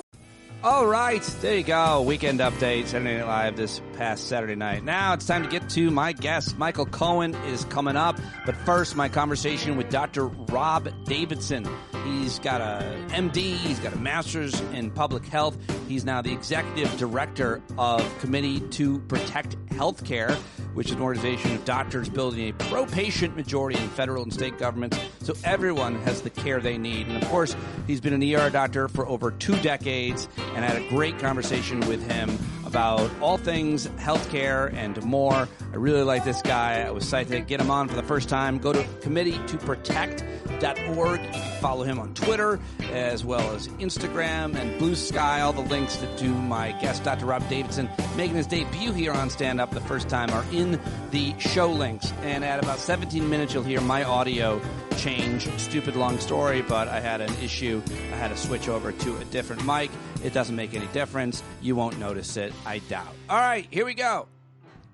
All right, there you go. Weekend update, Saturday Night Live this past Saturday night. Now it's time to get to my guest. Michael Cohen is coming up. But first, my conversation with Dr. Rob Davidson. He's got a MD. He's got a master's in public health. He's now the executive director of Committee to Protect Healthcare, which is an organization of doctors building a pro-patient majority in federal and state governments so everyone has the care they need. And, of course, he's been an ER doctor for over 2 decades, and I had a great conversation with him about all things healthcare and more. I really like this guy. I was excited to get him on for the first time. Go to committeetoprotect.org. You can follow him on Twitter as well as Instagram and Blue Sky. All the links to my guest, Dr. Rob Davidson, making his debut here on Stand Up the first time are in the show links. And at about 17 minutes, you'll hear my audio change. Stupid long story, but I had an issue. I had to switch over to a different mic. It doesn't make any difference. You won't notice it, I doubt. All right, here we go.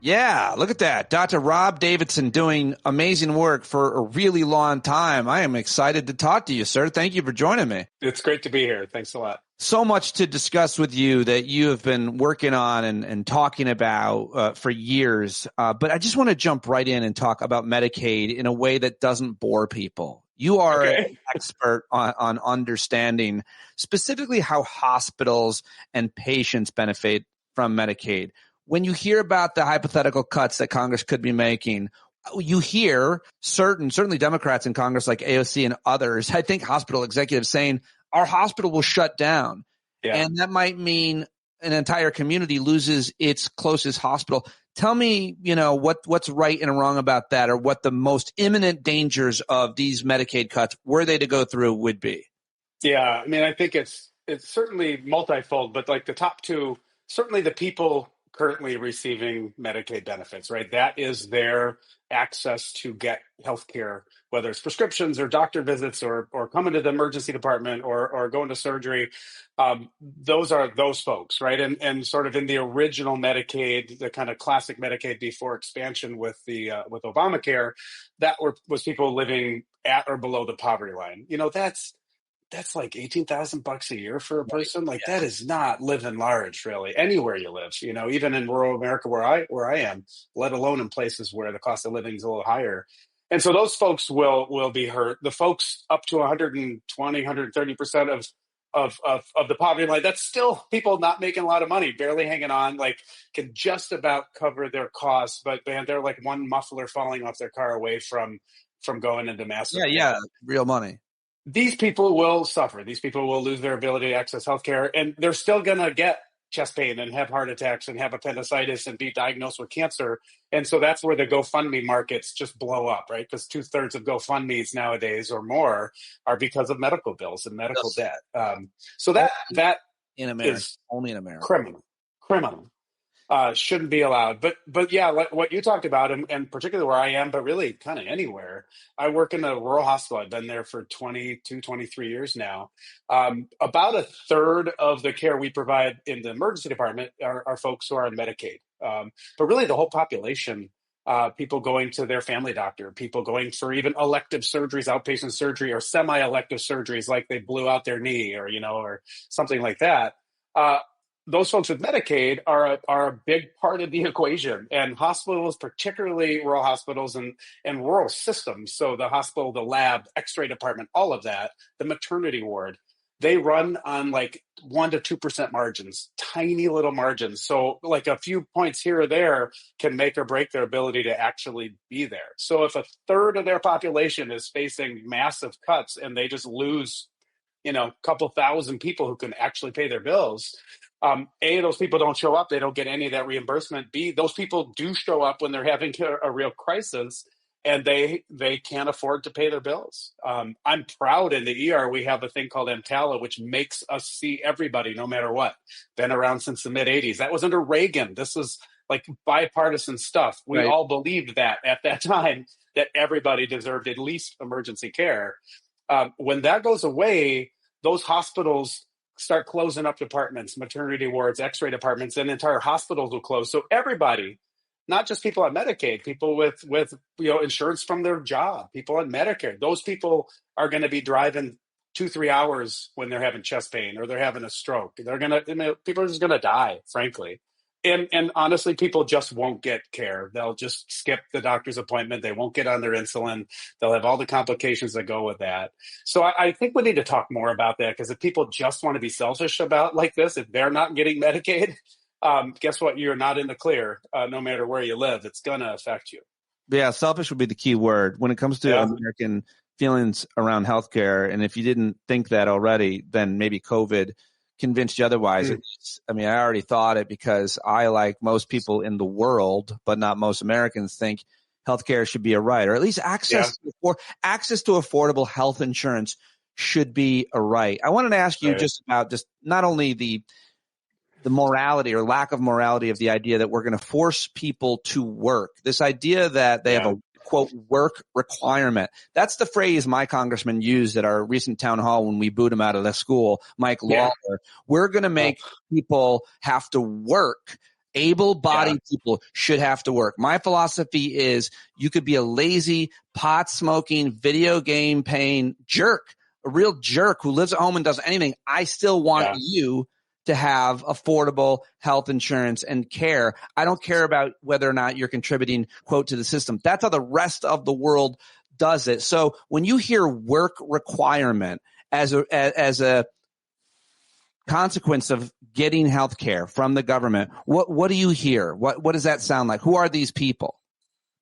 Yeah, look at that. Dr. Rob Davidson doing amazing work for a really long time. I am excited to talk to you, sir. Thank you for joining me. It's great to be here. Thanks a lot. So much to discuss with you that you have been working on and talking about for years. But I just want to jump right in and talk about Medicaid in a way that doesn't bore people. You are an expert on understanding specifically how hospitals and patients benefit from Medicaid. When you hear about the hypothetical cuts that Congress could be making, you hear certainly Democrats in Congress like AOC and others, I think hospital executives saying our hospital will shut down. Yeah. And that might mean an entire community loses its closest hospital. Tell me, what's right and wrong about that, or what the most imminent dangers of these Medicaid cuts, were they to go through, would be. Yeah, I mean, I think it's certainly multifold, but like the top two, certainly the people currently receiving Medicaid benefits, right? That is their access to get healthcare, whether it's prescriptions or doctor visits or coming to the emergency department or going to surgery. Those are those folks, right? And sort of in the original Medicaid, the kind of classic Medicaid before expansion with with Obamacare, was people living at or below the poverty line. That's like $18,000 a year for a person. Like that is not living large, really, anywhere you live. Even in rural America where I am, let alone in places where the cost of living is a little higher. And so those folks will be hurt. The folks up to 120, 130% of the poverty line, that's still people not making a lot of money, barely hanging on, like can just about cover their costs. But man, they're like one muffler falling off their car away from going into massive. Yeah, real money. These people will suffer. These people will lose their ability to access healthcare, and they're still going to get chest pain and have heart attacks and have appendicitis and be diagnosed with cancer. And so that's where the GoFundMe markets just blow up, right? Because 2/3 of GoFundMes nowadays or more are because of medical bills and medical debt. So that in America, is only in America, criminal. Shouldn't be allowed. But yeah, like what you talked about, and particularly where I am, but really kind of anywhere. I work in a rural hospital. I've been there for 22, 23 years now. About 1/3 of the care we provide in the emergency department are folks who are on Medicaid. But really the whole population, people going to their family doctor, people going for even elective surgeries, outpatient surgery, or semi-elective surgeries like they blew out their knee or something like that. Those folks with Medicaid are a big part of the equation, and hospitals, particularly rural hospitals and rural systems. So the hospital, the lab, X-ray department, all of that, the maternity ward, they run on like 1% to 2% margins, tiny little margins. So like a few points here or there can make or break their ability to actually be there. So if 1/3 of their population is facing massive cuts and they just lose, a couple thousand people who can actually pay their bills, A, those people don't show up. They don't get any of that reimbursement. B, those people do show up when they're having a real crisis and they can't afford to pay their bills. I'm proud in the ER we have a thing called EMTALA, which makes us see everybody no matter what. Been around since the mid-'80s. That was under Reagan. This was like bipartisan stuff. We all believed that at that time, that everybody deserved at least emergency care. When that goes away, those hospitals start closing up departments, maternity wards, X-ray departments, and entire hospitals will close. So everybody, not just people on Medicaid, people with insurance from their job, people on Medicare, those people are going to be driving 2-3 hours when they're having chest pain or they're having a stroke. People are just going to die, frankly. And honestly, people just won't get care. They'll just skip the doctor's appointment. They won't get on their insulin. They'll have all the complications that go with that. So I think we need to talk more about that, because if people just want to be selfish about like this, if they're not getting Medicaid, guess what? You're not in the clear, no matter where you live. It's going to affect you. Yeah, selfish would be the key word when it comes to American feelings around healthcare. And if you didn't think that already, then maybe COVID convinced you otherwise. I mean, I already thought it, because I, like most people in the world, but not most Americans, think healthcare should be a right, or at least access to affordable health insurance should be a right. I wanted to ask you just about just not only the morality or lack of morality of the idea that we're going to force people to work. This idea that they have a quote work requirement. That's the phrase my congressman used at our recent town hall when we booed him out of the school, Mike Lawler. We're going to make people have to work. Able-bodied people should have to work. My philosophy is you could be a lazy, pot-smoking, video game paying jerk, a real jerk who lives at home and does anything. I still want you to have affordable health insurance and care. I don't care about whether or not you're contributing, quote, to the system. That's how the rest of the world does it. So when you hear work requirement as a consequence of getting health care from the government, what do you hear? What does that sound like? Who are these people?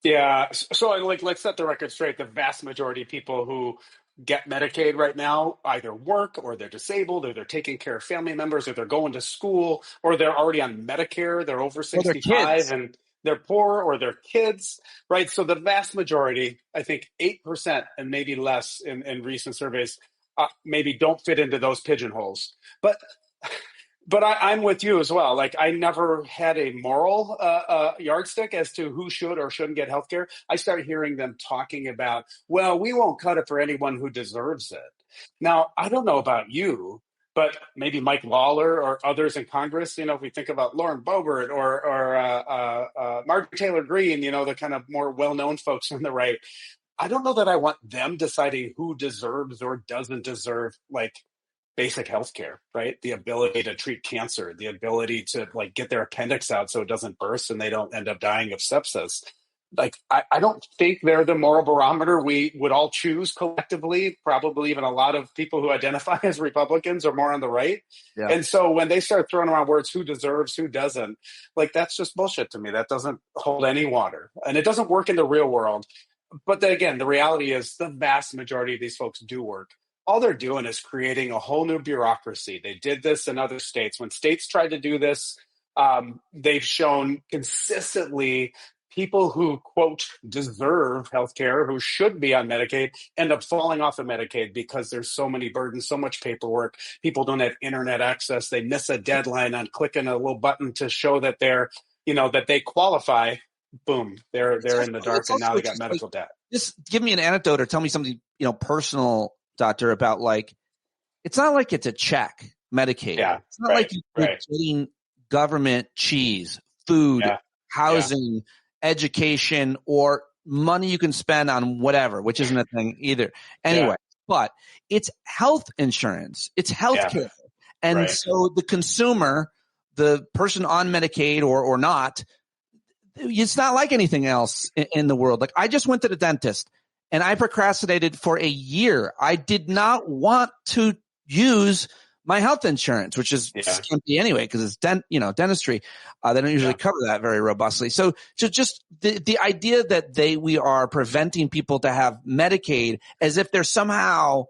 Yeah. So let's set the record straight. The vast majority of people who get Medicaid right now either work, or they're disabled, or they're taking care of family members, or they're going to school, or they're already on Medicare. They're over 65 and they're poor, or they're kids, right? So the vast majority, I think 8% and maybe less in recent surveys, maybe don't fit into those pigeonholes. But I'm with you as well. Like, I never had a moral yardstick as to who should or shouldn't get healthcare. I started hearing them talking about, well, we won't cut it for anyone who deserves it. Now, I don't know about you, but maybe Mike Lawler or others in Congress, if we think about Lauren Boebert or Margaret Taylor Greene, the kind of more well-known folks on the right, I don't know that I want them deciding who deserves or doesn't deserve, like, basic health care, right? The ability to treat cancer, the ability to get their appendix out so it doesn't burst and they don't end up dying of sepsis. Like, I don't think they're the moral barometer we would all choose collectively. Probably even a lot of people who identify as Republicans are more on the right. Yeah. And so when they start throwing around words, who deserves, who doesn't, that's just bullshit to me. That doesn't hold any water. And it doesn't work in the real world. But again, the reality is the vast majority of these folks do work. All they're doing is creating a whole new bureaucracy. They did this in other states. When states tried to do this, they've shown consistently people who, quote, deserve health care, who should be on Medicaid, end up falling off of Medicaid because there's so many burdens, so much paperwork. People don't have internet access. They miss a deadline on clicking a little button to show that they're, that they qualify. Boom, they're in the dark, and now they got medical debt. Just give me an anecdote or tell me something, personal, Doctor, about it's not like it's a check, Medicaid. Yeah, it's not like you're getting government cheese, food, housing, education, or money you can spend on whatever, which isn't a thing either. Anyway, but it's health insurance. It's health care. And so the consumer, the person on Medicaid or not, it's not like anything else in the world. Like, I just went to the dentist. And I procrastinated for a year. I did not want to use my health insurance, which is skimpy anyway, because it's dentistry. They don't usually cover that very robustly. So just the idea that we are preventing people to have Medicaid as if they're somehow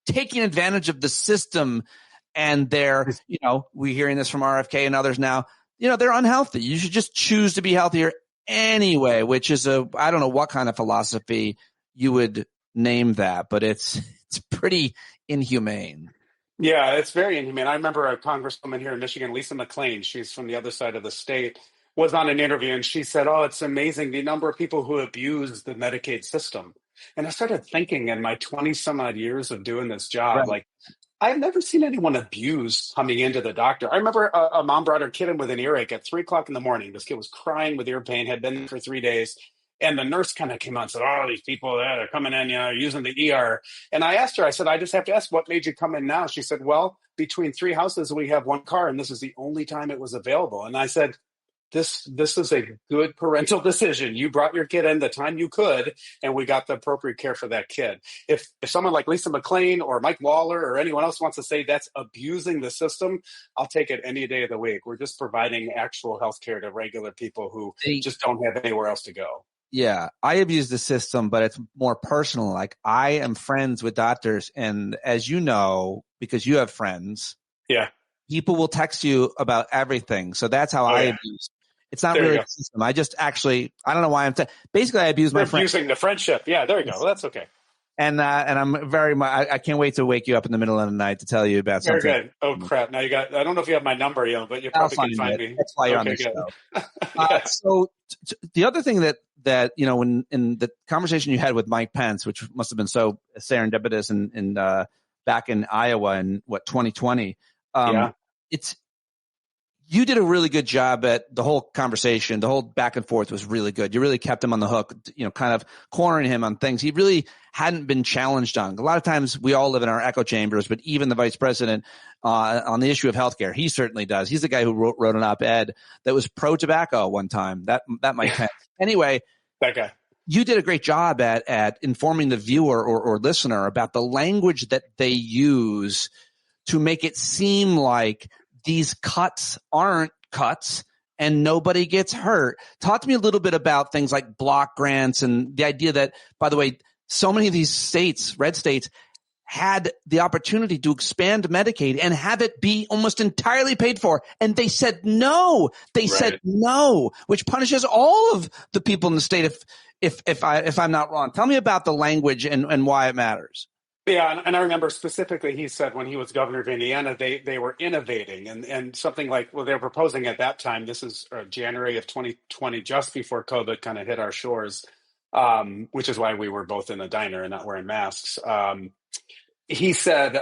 taking advantage of the system, and they're, we're hearing this from RFK and others now, they're unhealthy. You should just choose to be healthier anyway, which is I don't know what kind of philosophy you would name that, but it's pretty inhumane. Yeah, it's very inhumane. I remember a congresswoman here in Michigan, Lisa McClain, she's from the other side of the state, was on an interview, and she said, oh, it's amazing the number of people who abuse the Medicaid system. And I started thinking, in my 20 some odd years of doing this job, I've never seen anyone abuse coming into the doctor. I remember a mom brought her kid in with an earache at 3:00 in the morning. This kid was crying with ear pain, had been there for 3 days. And the nurse kind of came out and said, oh, these people, they're coming in, using the ER. And I asked her, I said, I just have to ask, what made you come in now? She said, well, between 3 houses, we have 1 car, and this is the only time it was available. And I said, this is a good parental decision. You brought your kid in the time you could, and we got the appropriate care for that kid. If someone like Lisa McClain or Mike Waller or anyone else wants to say that's abusing the system, I'll take it any day of the week. We're just providing actual health care to regular people who just don't have anywhere else to go. Yeah, I abuse the system, but it's more personal. Like, I am friends with doctors, and as you know, because you have friends, people will text you about everything. So that's how I abuse. It's not really a system. I just actually, I don't know why basically I abuse my friend. Abusing the friendship. Yeah, there you go. Well, that's okay. And I'm very much, I can't wait to wake you up in the middle of the night to tell you about something. Very good. Oh, crap. Now I don't know if you have my number, but you probably can find me. That's why you're on the show. So the other thing that, when in the conversation you had with Mike Pence, which must have been so serendipitous in back in Iowa in 2020, you did a really good job at the whole conversation. The whole back and forth was really good. You really kept him on the hook, kind of cornering him on things he really hadn't been challenged on. A lot of times we all live in our echo chambers, but even the vice president on the issue of healthcare, he certainly does. He's the guy who wrote an op-ed that was pro-tobacco one time. That might Pence. Anyway, that guy. You did a great job at informing the viewer or listener about the language that they use to make it seem like these cuts aren't cuts and nobody gets hurt. Talk to me a little bit about things like block grants and the idea that, by the way, so many of these states, red states, had the opportunity to expand Medicaid and have it be almost entirely paid for. And they said no. They said no, which punishes all of the people in the state if I'm not wrong. Tell me about the language and why it matters. Yeah, and I remember specifically he said when he was governor of Indiana, they were innovating and something like, well, they were proposing at that time, this is January of 2020, just before COVID kind of hit our shores, which is why we were both in a diner and not wearing masks. He said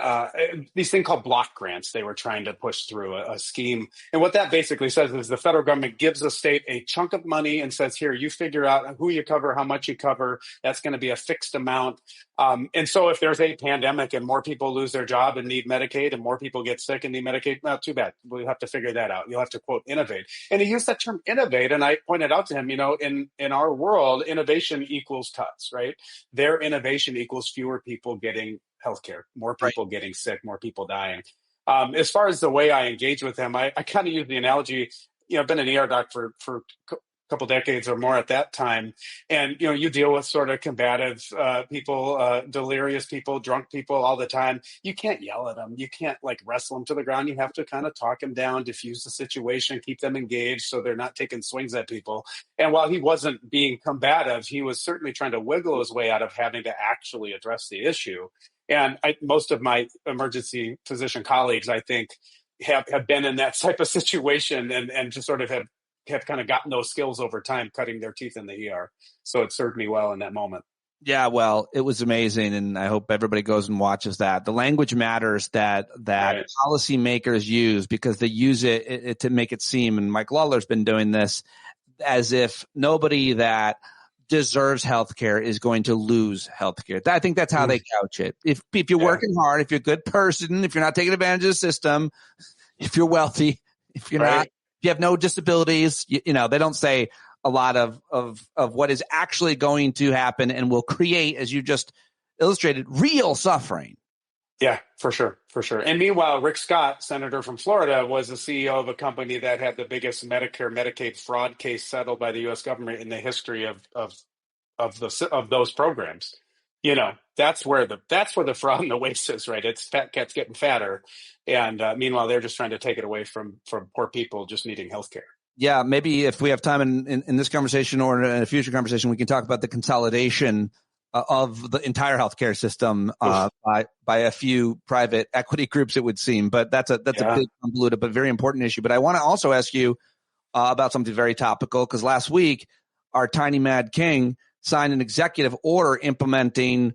these thing called block grants, they were trying to push through a scheme. And what that basically says is the federal government gives a state a chunk of money and says, here, you figure out who you cover, how much you cover. That's going to be a fixed amount. And so if there's a pandemic and more people lose their job and need Medicaid and more people get sick and need Medicaid, well, too bad. We'll have to figure that out. You'll have to, quote, innovate. And he used that term innovate. And I pointed out to him, in our world, innovation equals cuts, right? Their innovation equals fewer people getting healthcare, more people getting sick, more people dying. As far as the way I engage with him, I kind of use the analogy, I've been an ER doc for a couple decades or more at that time. And, you deal with sort of combative people, delirious people, drunk people all the time. You can't yell at them. You can't wrestle them to the ground. You have to kind of talk them down, diffuse the situation, keep them engaged so they're not taking swings at people. And while he wasn't being combative, he was certainly trying to wiggle his way out of having to actually address the issue. And most of my emergency physician colleagues, I think, have been in that type of situation and just sort of have kind of gotten those skills over time, cutting their teeth in the ER. So it served me well in that moment. Yeah, well, it was amazing, and I hope everybody goes and watches that. The language matters that policymakers use because they use it to make it seem, and Mike Lawler's been doing this, as if nobody that deserves healthcare is going to lose healthcare. I think that's how they couch it. If you're working hard, if you're a good person, if you're not taking advantage of the system, if you're wealthy, if you're not, if you have no disabilities, they don't say a lot of what is actually going to happen and will create, as you just illustrated, real suffering. Yeah, for sure. And meanwhile, Rick Scott, senator from Florida, was the CEO of a company that had the biggest Medicare, Medicaid fraud case settled by the U.S. government in the history of those programs. That's where the fraud and the waste is, right? It's fat cats getting fatter, and meanwhile, they're just trying to take it away from poor people just needing health care. Yeah, maybe if we have time in this conversation or in a future conversation, we can talk about the consolidation of the entire healthcare system by a few private equity groups, it would seem. But that's a big, convoluted, but very important issue. But I want to also ask you about something very topical, because last week our tiny mad king signed an executive order implementing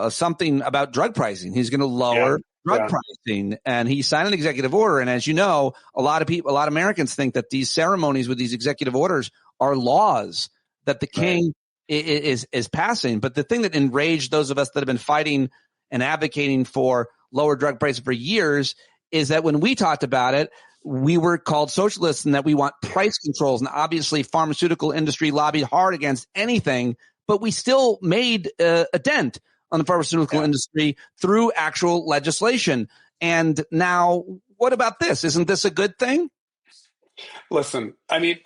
something about drug pricing. He's going to lower drug pricing, and he signed an executive order. And as you know, a lot of Americans think that these ceremonies with these executive orders are laws that the king is passing. But the thing that enraged those of us that have been fighting and advocating for lower drug prices for years is that when we talked about it, we were called socialists and that we want price controls. And obviously pharmaceutical industry lobbied hard against anything, but we still made a dent on the pharmaceutical industry through actual legislation. And now what about this? Isn't this a good thing? Listen, I mean,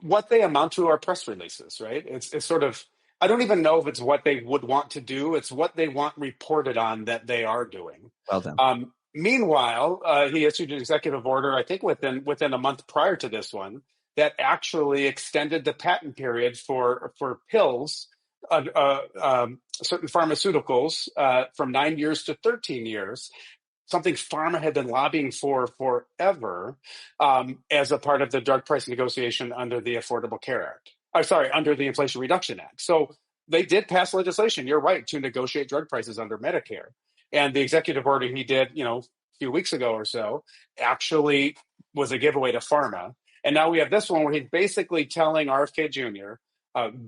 what they amount to are press releases, right? It's sort of, I don't even know if it's what they would want to do. It's what they want reported on that they are doing. Well done. Meanwhile, he issued an executive order, I think within a month prior to this one, that actually extended the patent period for pills, certain pharmaceuticals, from 9 years to 13 years. Something pharma had been lobbying for forever, as a part of the drug price negotiation under the Affordable Care Act. Under the Inflation Reduction Act. So they did pass legislation, you're right, to negotiate drug prices under Medicare. And the executive order he did, a few weeks ago or so, actually was a giveaway to pharma. And now we have this one where he's basically telling RFK Jr.,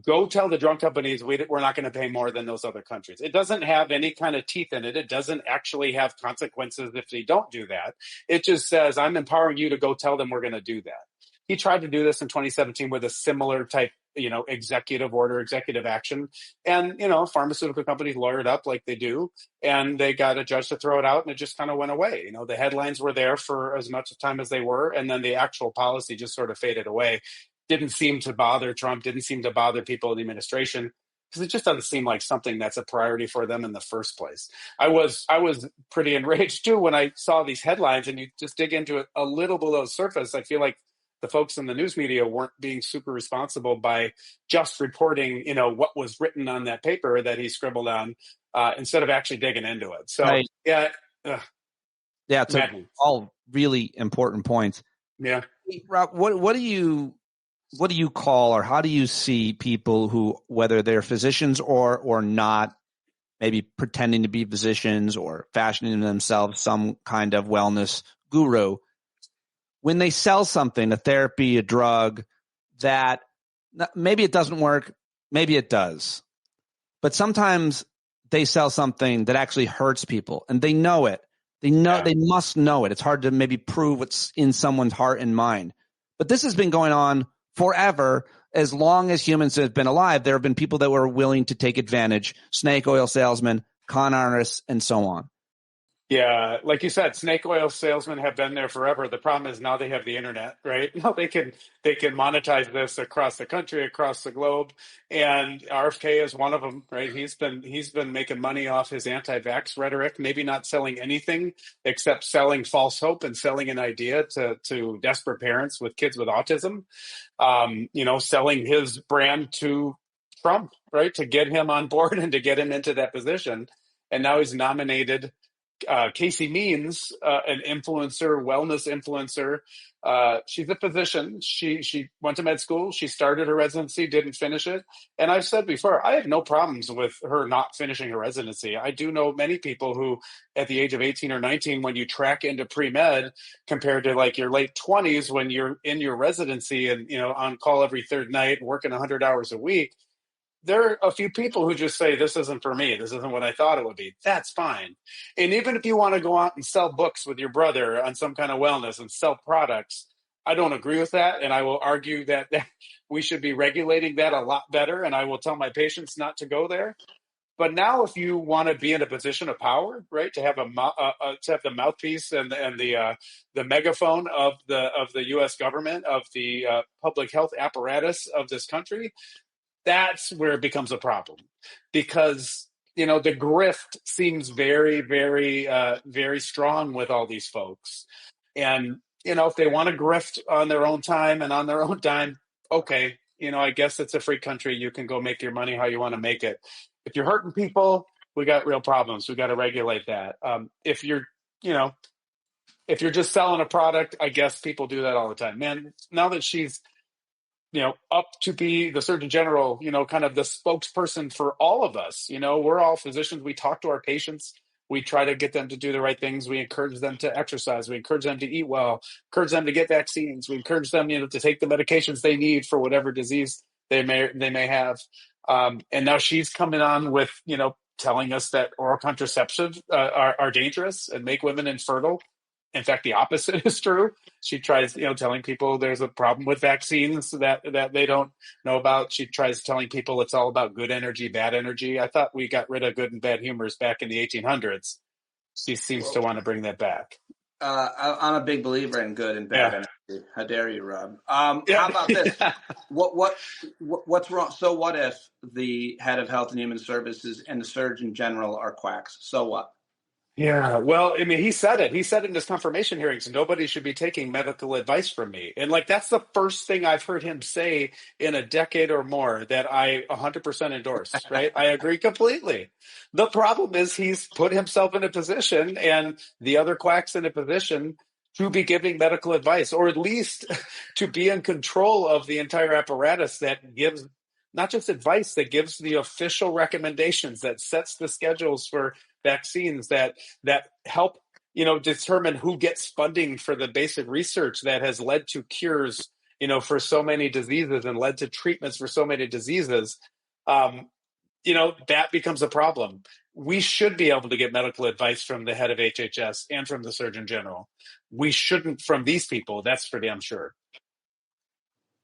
go tell the drug companies we're not going to pay more than those other countries. It doesn't have any kind of teeth in it. It doesn't actually have consequences if they don't do that. It just says, I'm empowering you to go tell them we're going to do that. He tried to do this in 2017 with a similar type, executive order, executive action. And, pharmaceutical companies lawyered up like they do, and they got a judge to throw it out, and it just kind of went away. The headlines were there for as much time as they were, and then the actual policy just sort of faded away. Didn't seem to bother Trump, didn't seem to bother people in the administration, because it just doesn't seem like something that's a priority for them in the first place. I was pretty enraged too when I saw these headlines, and you just dig into it a little below the surface. I feel like the folks in the news media weren't being super responsible by just reporting, what was written on that paper that he scribbled on, instead of actually digging into it. So right. It's all really important points. Yeah. Rob, what do you call, or how do you see people who, whether they're physicians or not, maybe pretending to be physicians or fashioning themselves some kind of wellness guru, when they sell something, a therapy, a drug, that maybe it doesn't work, maybe it does, but sometimes they sell something that actually hurts people, and they know it. They must know it. It's hard to maybe prove what's in someone's heart and mind. But this has been going on forever. As long as humans have been alive, there have been people that were willing to take advantage, snake oil salesmen, con artists, and so on. Yeah, like you said, snake oil salesmen have been there forever. The problem is now they have the internet, right? Now they can monetize this across the country, across the globe, and RFK is one of them, right? He's been making money off his anti-vax rhetoric, maybe not selling anything except selling false hope and selling an idea to desperate parents with kids with autism. Selling his brand to Trump, right, to get him on board and to get him into that position. And now he's nominated Casey Means, an influencer, wellness influencer. She's a physician. She went to med school. She started her residency, didn't finish it. And I've said before, I have no problems with her not finishing her residency. I do know many people who, at the age of 18 or 19, when you track into pre-med, compared to like your late 20s when you're in your residency and on call every third night, working 100 hours a week, there are a few people who just say, this isn't for me. This isn't what I thought it would be. That's fine. And even if you want to go out and sell books with your brother on some kind of wellness and sell products, I don't agree with that. And I will argue that we should be regulating that a lot better. And I will tell my patients not to go there. But now if you want to be in a position of power, right, to have the mouthpiece and the megaphone of the U.S. government, of the public health apparatus of this country, that's where it becomes a problem, because the grift seems very, very, very strong with all these folks. And if they want to grift on their own time and on their own dime, okay, I guess it's a free country. You can go make your money how you want to make it. If you're hurting people, we got real problems. We got to regulate that. If you're just selling a product, I guess people do that all the time. Man, now that she's up to be the Surgeon General, kind of the spokesperson for all of us. We're all physicians. We talk to our patients. We try to get them to do the right things. We encourage them to exercise. We encourage them to eat well, encourage them to get vaccines. We encourage them, to take the medications they need for whatever disease they may have. And now she's coming on with, telling us that oral contraceptives are dangerous and make women infertile. In fact, the opposite is true. She tries, telling people there's a problem with vaccines that they don't know about. She tries telling people it's all about good energy, bad energy. I thought we got rid of good and bad humors back in the 1800s. She seems to want to bring that back. I'm a big believer in good and bad energy. How dare you, Rob? How about this? What's wrong? So what if the head of Health and Human Services and the Surgeon General are quacks? So what? Yeah, well, I mean, he said it. He said it in his confirmation hearings. Nobody should be taking medical advice from me. And that's the first thing I've heard him say in a decade or more that I 100% endorse, right? I agree completely. The problem is he's put himself in a position and the other quacks in a position to be giving medical advice, or at least to be in control of the entire apparatus that gives not just advice, that gives the official recommendations, that sets the schedules for vaccines, that help determine who gets funding for the basic research that has led to cures for so many diseases and led to treatments for so many diseases. That becomes a problem. We should be able to get medical advice from the head of HHS and from the Surgeon General. We shouldn't from these people. That's for damn sure.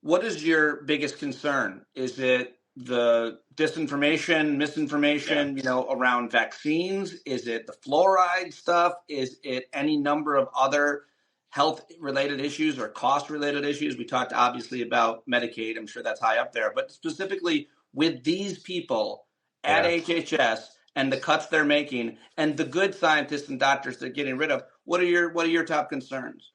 What is your biggest concern? Is it the disinformation, misinformation, around vaccines? Is it the fluoride stuff? Is it any number of other health-related issues or cost-related issues? We talked obviously about Medicaid. I'm sure that's high up there. But specifically with these people at HHS and the cuts they're making and the good scientists and doctors they're getting rid of, what are your top concerns?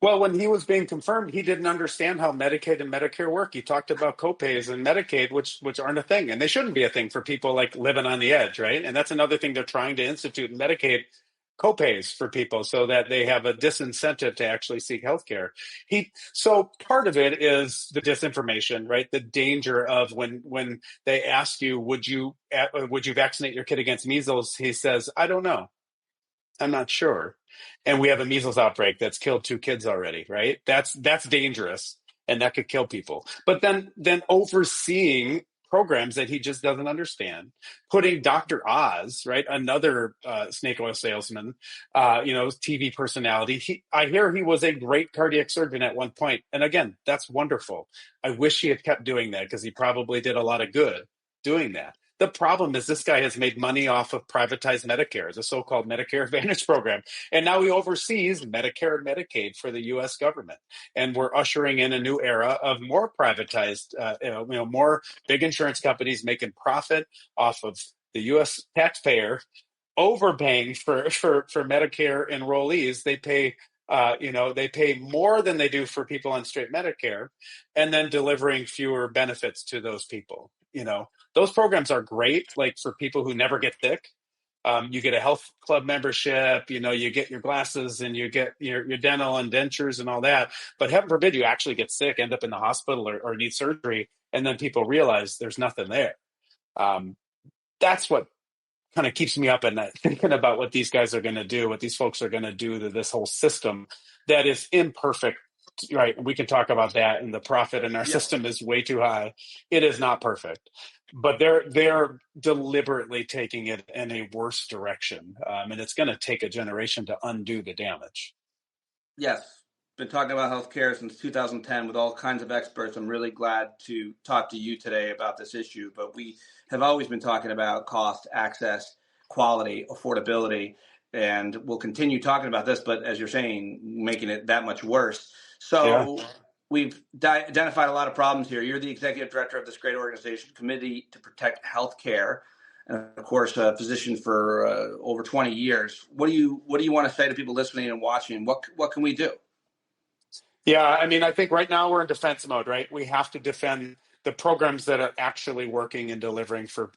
Well, when he was being confirmed, he didn't understand how Medicaid and Medicare work. He talked about copays and Medicaid, which aren't a thing, and they shouldn't be a thing for people living on the edge, right? And that's another thing they're trying to institute in Medicaid, copays for people so that they have a disincentive to actually seek healthcare. So part of it is the disinformation, right? The danger of when they ask you, would you vaccinate your kid against measles? He says, I don't know. I'm not sure. And we have a measles outbreak that's killed 2 kids already, right? That's dangerous, and that could kill people. But then overseeing programs that he just doesn't understand, putting Dr. Oz, right, another snake oil salesman, TV personality. I hear he was a great cardiac surgeon at one point, and again, that's wonderful. I wish he had kept doing that because he probably did a lot of good doing that. The problem is this guy has made money off of privatized Medicare, the so-called Medicare Advantage program. And now he oversees Medicare and Medicaid for the U.S. government. And we're ushering in a new era of more privatized, more big insurance companies making profit off of the U.S. taxpayer, overpaying for Medicare enrollees. They pay more than they do for people on straight Medicare, and then delivering fewer benefits to those people. Those programs are great, for people who never get sick. You get a health club membership, you get your glasses and you get your dental and dentures and all that. But heaven forbid you actually get sick, end up in the hospital or need surgery, and then people realize there's nothing there. That's what kind of keeps me up at night, thinking about what these guys are going to do, what these folks are going to do to this whole system that is imperfect. Right. We can talk about that. And the profit in our system is way too high. It is not perfect, but they're deliberately taking it in a worse direction. And it's going to take a generation to undo the damage. Yes. Been talking about healthcare since 2010 with all kinds of experts. I'm really glad to talk to you today about this issue, but we have always been talking about cost, access, quality, affordability, and we'll continue talking about this, but as you're saying, making it that much worse. So we've identified a lot of problems here. You're the executive director of this great organization, Committee to Protect Healthcare, and of course, a physician for over 20 years. What do you want to say to people listening and watching? What can we do? Yeah, I mean, I think right now we're in defense mode, right? We have to defend the programs that are actually working and delivering for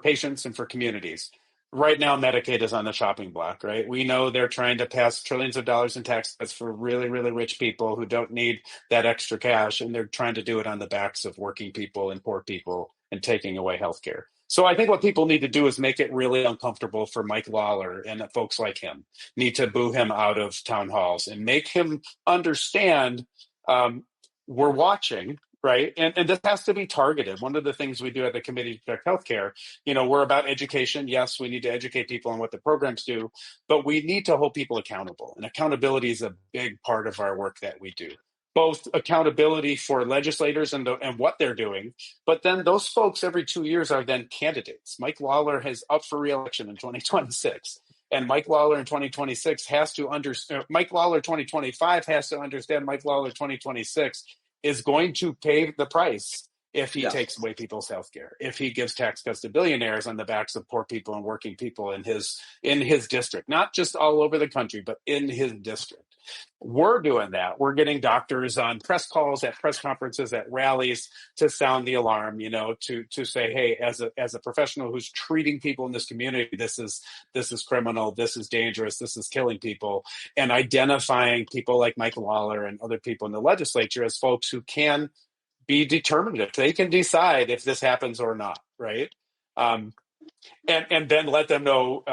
patients and for communities. Right now, Medicaid is on the chopping block, right? We know they're trying to pass trillions of dollars in tax cuts for really, really rich people who don't need that extra cash, and they're trying to do it on the backs of working people and poor people and taking away health care. So I think what people need to do is make it really uncomfortable for Mike Lawler and folks like him. Need to boo him out of town halls and make him understand we're watching. right? And this has to be targeted. One of the things we do at the Committee to Protect Healthcare, we're about education. Yes, we need to educate people on what the programs do, but we need to hold people accountable. And accountability is a big part of our work that we do. Both accountability for legislators and what they're doing, but then those folks every 2 years are then candidates. Mike Lawler is up for re-election in 2026. And Mike Lawler in 2026 has to understand, Mike Lawler 2025 has to understand Mike Lawler 2026 is going to pay the price if he takes away people's health care, if he gives tax cuts to billionaires on the backs of poor people and working people in his district, not just all over the country, but in his district. We're doing that. We're getting doctors on press calls, at press conferences, at rallies to sound the alarm, to say, hey, as a professional who's treating people in this community, this is criminal, this is dangerous, this is killing people, and identifying people like Mike Lawler and other people in the legislature as folks who can be determinative. They can decide if this happens or not, right? And then let them know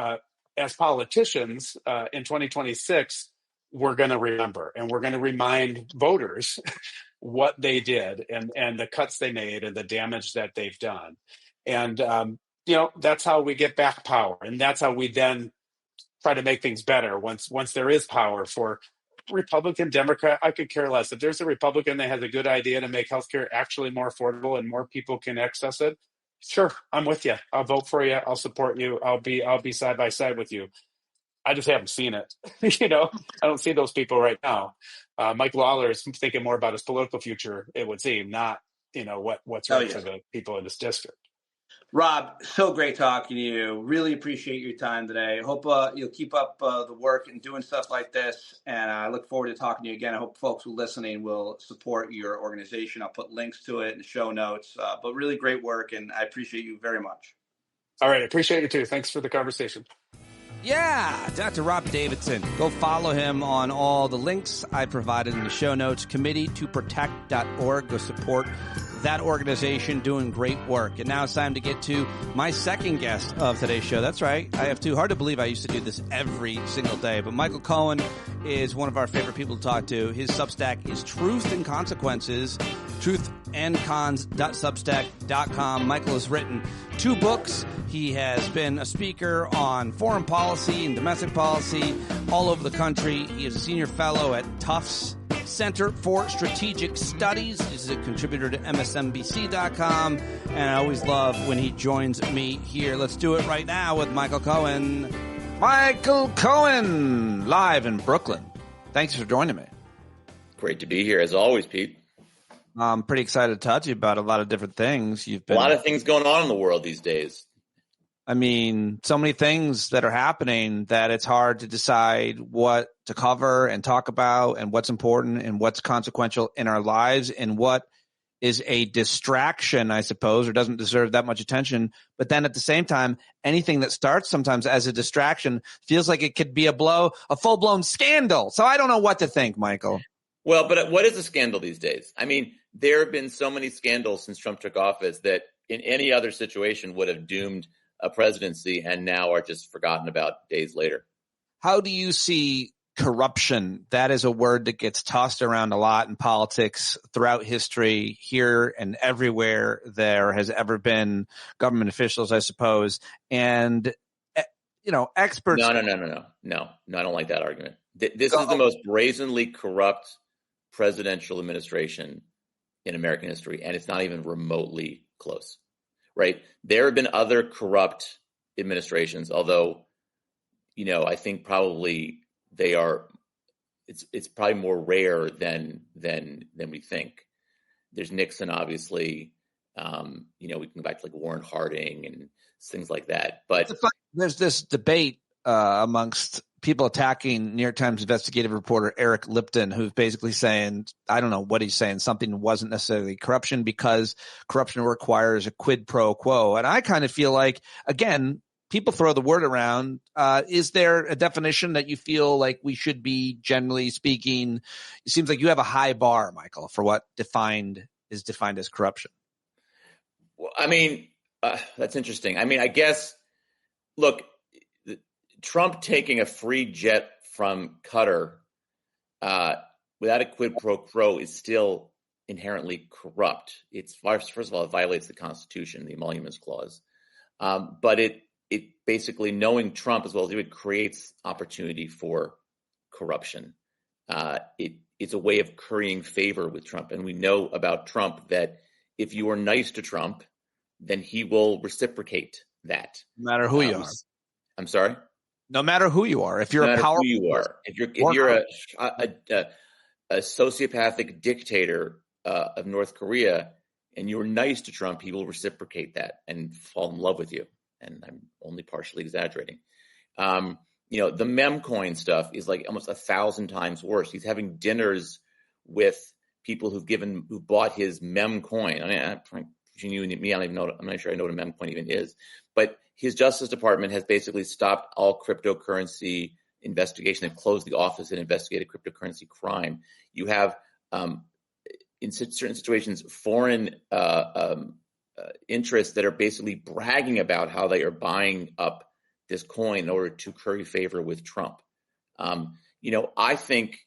as politicians in 2026, we're going to remember and we're going to remind voters what they did and the cuts they made and the damage that they've done. And, that's how we get back power. And that's how we then try to make things better once there is power. For Republican, Democrat, I could care less. If there's a Republican that has a good idea to make healthcare actually more affordable and more people can access it, sure, I'm with you. I'll vote for you. I'll support you. I'll be side by side with you. I just haven't seen it. I don't see those people right now. Mike Lawler is thinking more about his political future, it would seem, not, what's right for the people in this district. Rob, so great talking to you. Really appreciate your time today. Hope you'll keep up the work and doing stuff like this. And I look forward to talking to you again. I hope folks who are listening will support your organization. I'll put links to it in the show notes. But really great work, and I appreciate you very much. All right. I appreciate you too. Thanks for the conversation. Yeah, Dr. Rob Davidson. Go follow him on all the links I provided in the show notes. committeetoprotect.org. Go support that organization doing great work. And now it's time to get to my second guest of today's show. That's right. I have two. Hard to believe I used to do this every single day. But Michael Cohen is one of our favorite people to talk to. His Substack is Truth and Consequences, truthandcons.substack.com. Michael has written 2 books. He has been a speaker on foreign policy and domestic policy all over the country. He is a senior fellow at Tufts Center for Strategic Studies. He's a contributor to MSNBC.com, and I always love when he joins me here. Let's do it right now with Michael Cohen. Michael Cohen, live in Brooklyn. Thanks for joining me. Great to be here, as always, Pete. I'm pretty excited to talk to you about a lot of different things. A lot of things going on in the world these days. I mean, so many things that are happening that it's hard to decide what to cover and talk about and what's important and what's consequential in our lives and what is a distraction, I suppose, or doesn't deserve that much attention. But then at the same time, anything that starts sometimes as a distraction feels like it could be a full-blown scandal. So I don't know what to think, Michael. Well, but what is a scandal these days? I mean, there have been so many scandals since Trump took office that in any other situation would have doomed a presidency and now are just forgotten about days later. How do you see corruption? That is a word that gets tossed around a lot in politics throughout history. Here and everywhere there has ever been government officials, I suppose. And, experts. No, I don't like that argument. This is the most brazenly corrupt presidential administration in American history, and it's not even remotely close. Right? There have been other corrupt administrations, although, I think probably they are. It's probably more rare than we think. There's Nixon, obviously. We can go back to like Warren Harding and things like that. But there's this debate amongst people attacking New York Times investigative reporter Eric Lipton, who's basically saying, I don't know what he's saying, something wasn't necessarily corruption because corruption requires a quid pro quo. And I kind of feel like, again, people throw the word around. Is there a definition that you feel like we should be, generally speaking? It seems like you have a high bar, Michael, for what is defined as corruption. Well, I mean, that's interesting. I mean, I guess, look, Trump taking a free jet from Qatar without a quid pro quo is still inherently corrupt. It's first of all, it violates the Constitution, the Emoluments Clause. But it basically, knowing Trump as well as it creates opportunity for corruption. It's a way of currying favor with Trump. And we know about Trump that if you are nice to Trump, then he will reciprocate that. No matter who you are. I'm sorry? No matter who you are. If you're a powerful, who you are. If you're a sociopathic dictator of North Korea and you're nice to Trump, he will reciprocate that and fall in love with you. And I'm only partially exaggerating. The mem coin stuff is like almost 1,000 times worse. He's having dinners with people who bought his mem coin. I mean, between you and me, I don't even know. I'm not sure I know what a mem coin even is. But his Justice Department has basically stopped all cryptocurrency investigation and closed the office that investigated cryptocurrency crime. You have, in certain situations, foreign interests that are basically bragging about how they are buying up this coin in order to curry favor with Trump. I think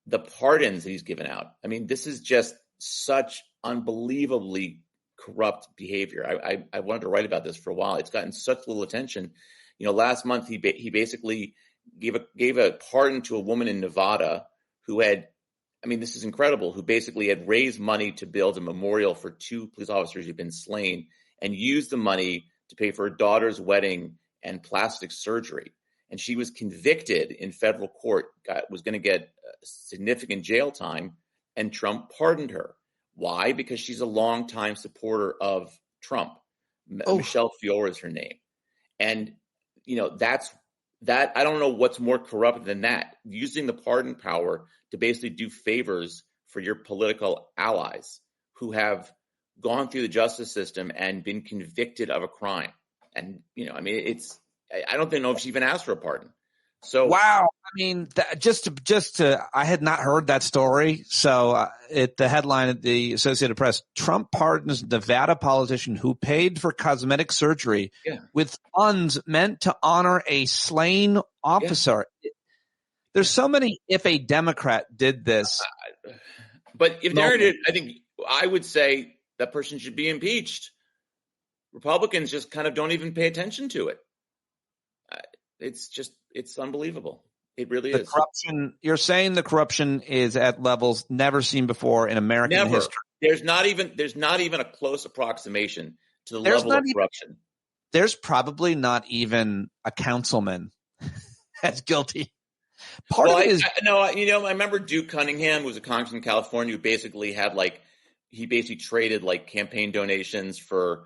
the pardons that he's given out, I mean, this is just such unbelievably corrupt behavior. I wanted to write about this for a while. It's gotten such little attention. Last month he basically gave a pardon to a woman in Nevada who had, I mean, this is incredible, who basically had raised money to build a memorial for 2 police officers who'd been slain and used the money to pay for her daughter's wedding and plastic surgery. And she was convicted in federal court, was going to get significant jail time, and Trump pardoned her. Why? Because she's a longtime supporter of Trump. Michelle Fiore is her name. And, that's that. I don't know what's more corrupt than that. Using the pardon power to basically do favors for your political allies who have gone through the justice system and been convicted of a crime. And, I don't know if she even asked for a pardon. So wow. I mean, I had not heard that story. So the headline at the Associated Press: Trump pardons Nevada politician who paid for cosmetic surgery with funds meant to honor a slain officer. Yeah. There's so many. If a Democrat did this, but if they did, I think I would say that person should be impeached. Republicans just kind of don't even pay attention to it. It's unbelievable. It really is. Corruption. You're saying the corruption is at levels never seen before in American history. There's not even a close approximation to the level of corruption. There's probably not even a councilman as guilty. I remember Duke Cunningham was a congressman in California who basically had he traded campaign donations for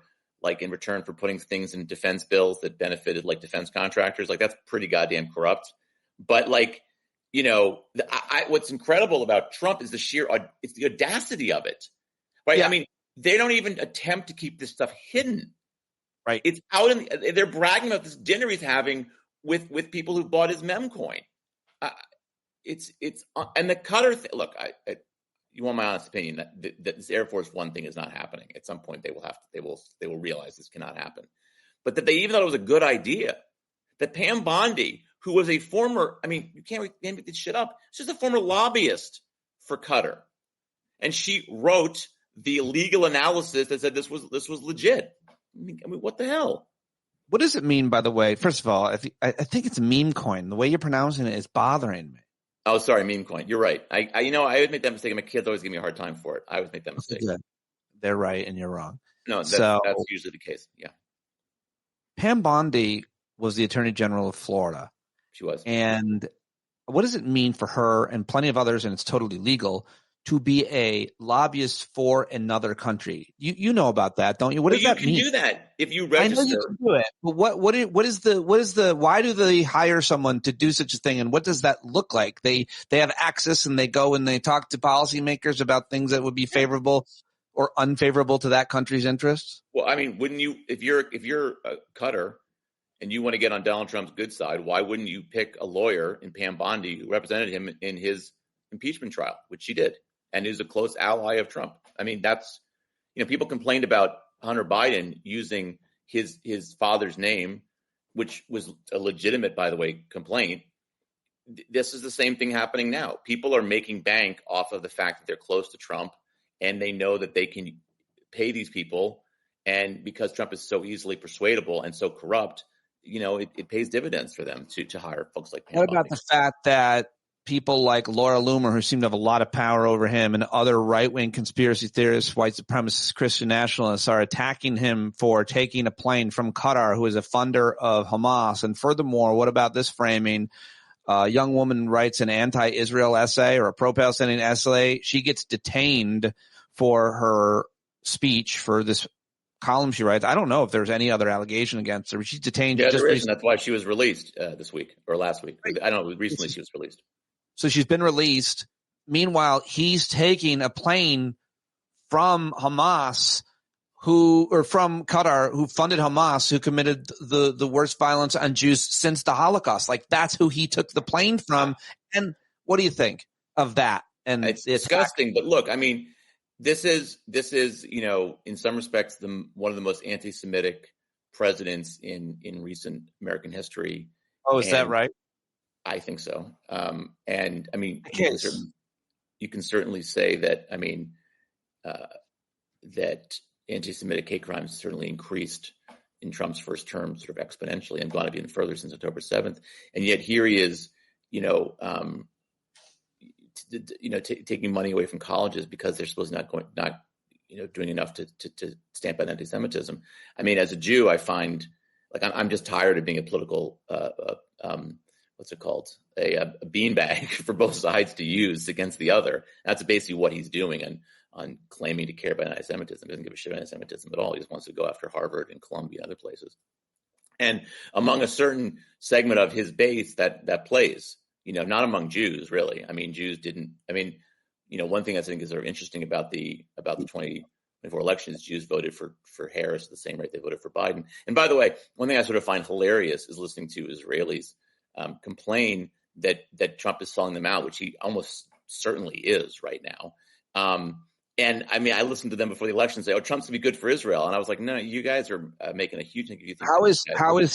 in return for putting things in defense bills that benefited defense contractors. That's pretty goddamn corrupt. But what's incredible about Trump is it's the audacity of it, right? Yeah. I mean, they don't even attempt to keep this stuff hidden, right? It's out they're bragging about this dinner he's having with people who bought his mem coin. And the Qatar thing. Look, you want my honest opinion that this Air Force One thing is not happening. At some point, they will realize this cannot happen. But that they even thought it was a good idea. That Pam Bondi, who was a former, you can't make this shit up. She's just a former lobbyist for Qatar, and she wrote the legal analysis that said this was legit. What the hell? What does it mean, by the way? First of all, I think it's meme coin. The way you're pronouncing it is bothering me. Oh, sorry, meme coin. You're right. I always make that mistake. My kids always give me a hard time for it. I always make that mistake. Yeah. They're right and you're wrong. No, that's usually the case. Yeah. Pam Bondi was the Attorney General of Florida. She was. And what does it mean for her and plenty of others, and it's totally legal, to be a lobbyist for another country? You know about that, don't you? What does that mean? You can do that if you register. I know you can do it, but why do they hire someone to do such a thing, and what does that look like? They have access and they go and they talk to policymakers about things that would be favorable or unfavorable to that country's interests. Well, wouldn't you, if you're a Qatar and you want to get on Donald Trump's good side, why wouldn't you pick a lawyer in Pam Bondi who represented him in his impeachment trial, which she did, and is a close ally of Trump? That's, people complained about Hunter Biden using his father's name, which was a legitimate, by the way, complaint. This is the same thing happening now. People are making bank off of the fact that they're close to Trump and they know that they can pay these people. And because Trump is so easily persuadable and so corrupt, it pays dividends for them to hire folks like Pam. What about the fact that people like Laura Loomer, who seem to have a lot of power over him, and other right-wing conspiracy theorists, white supremacists, Christian nationalists are attacking him for taking a plane from Qatar, who is a funder of Hamas? And furthermore, what about this framing? A young woman writes an anti-Israel essay or a pro-Palestinian essay. She gets detained for her speech for this column she writes. I don't know if there's any other allegation against her. She's detained. Yeah, there is, and that's why she was released this week or last week. I don't know. Recently, she was released. So she's been released. Meanwhile, he's taking a plane from Hamas, from Qatar, who funded Hamas, who committed the worst violence on Jews since the Holocaust. Like, that's who he took the plane from. And what do you think of that? And it's disgusting. But look, I mean, this is in some respects one of the most anti-Semitic presidents in recent American history. Oh, is that right? I think so. And I mean, you can certainly say that. I mean, that anti-Semitic hate crimes certainly increased in Trump's first term, sort of exponentially, and gone even further since October 7th. And yet here he is, taking money away from colleges because they're supposed to not doing enough to stamp out anti-Semitism. I mean, as a Jew, I find like I'm just tired of being a political what's it called? A beanbag for both sides to use against the other. That's basically what he's doing on claiming to care about anti-Semitism. He doesn't give a shit about anti-Semitism at all. He just wants to go after Harvard and Columbia and other places. And among a certain segment of his base that plays, not among Jews, really. I mean, Jews didn't. I mean, one thing I think is sort of interesting about the 2024 elections, Jews voted for Harris at the same rate they voted for Biden. And by the way, one thing I sort of find hilarious is listening to Israelis complain that Trump is selling them out, which he almost certainly is right now. And I mean, I listened to them before the election say, "Oh, Trump's gonna be good for Israel," and I was like, "No, you guys are making a huge thing." How is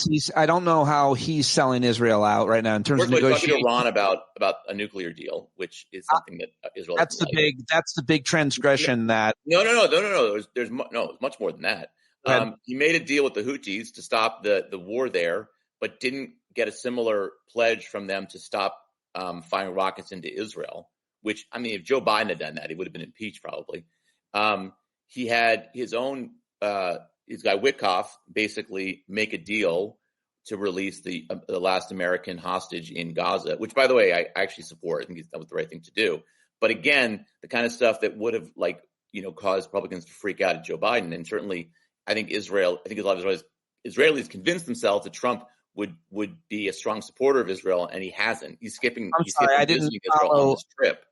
he? I don't know how he's selling Israel out right now in terms of negotiating. Talking to Iran about a nuclear deal, which is something that Israel. That's the big transgression. That no. There's much more than that. He made a deal with the Houthis to stop the war there, but didn't get a similar pledge from them to stop firing rockets into Israel. Which, I mean, if Joe Biden had done that, he would have been impeached probably. He had his own, his guy Witkoff basically make a deal to release the last American hostage in Gaza, which, by the way, I actually support. I think that was the right thing to do. But again, the kind of stuff that would have caused Republicans to freak out at Joe Biden. And certainly, I think a lot of Israelis convinced themselves that Trump would be a strong supporter of Israel, and he hasn't. He's skipping visiting Israel on this trip.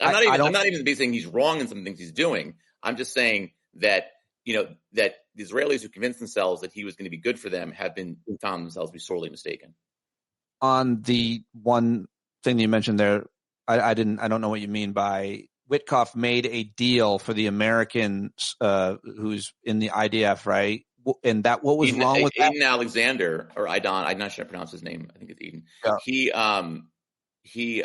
I'm not even saying he's wrong in some things he's doing. I'm just saying that that the Israelis who convinced themselves that he was going to be good for them have found themselves to be sorely mistaken. On the one thing you mentioned there, I don't know what you mean by Witkoff made a deal for the Americans who's in the IDF, right? And what was wrong with that? Eden Alexander or Idon? I'm not sure I pronounce his name. I think it's Eden. Yeah.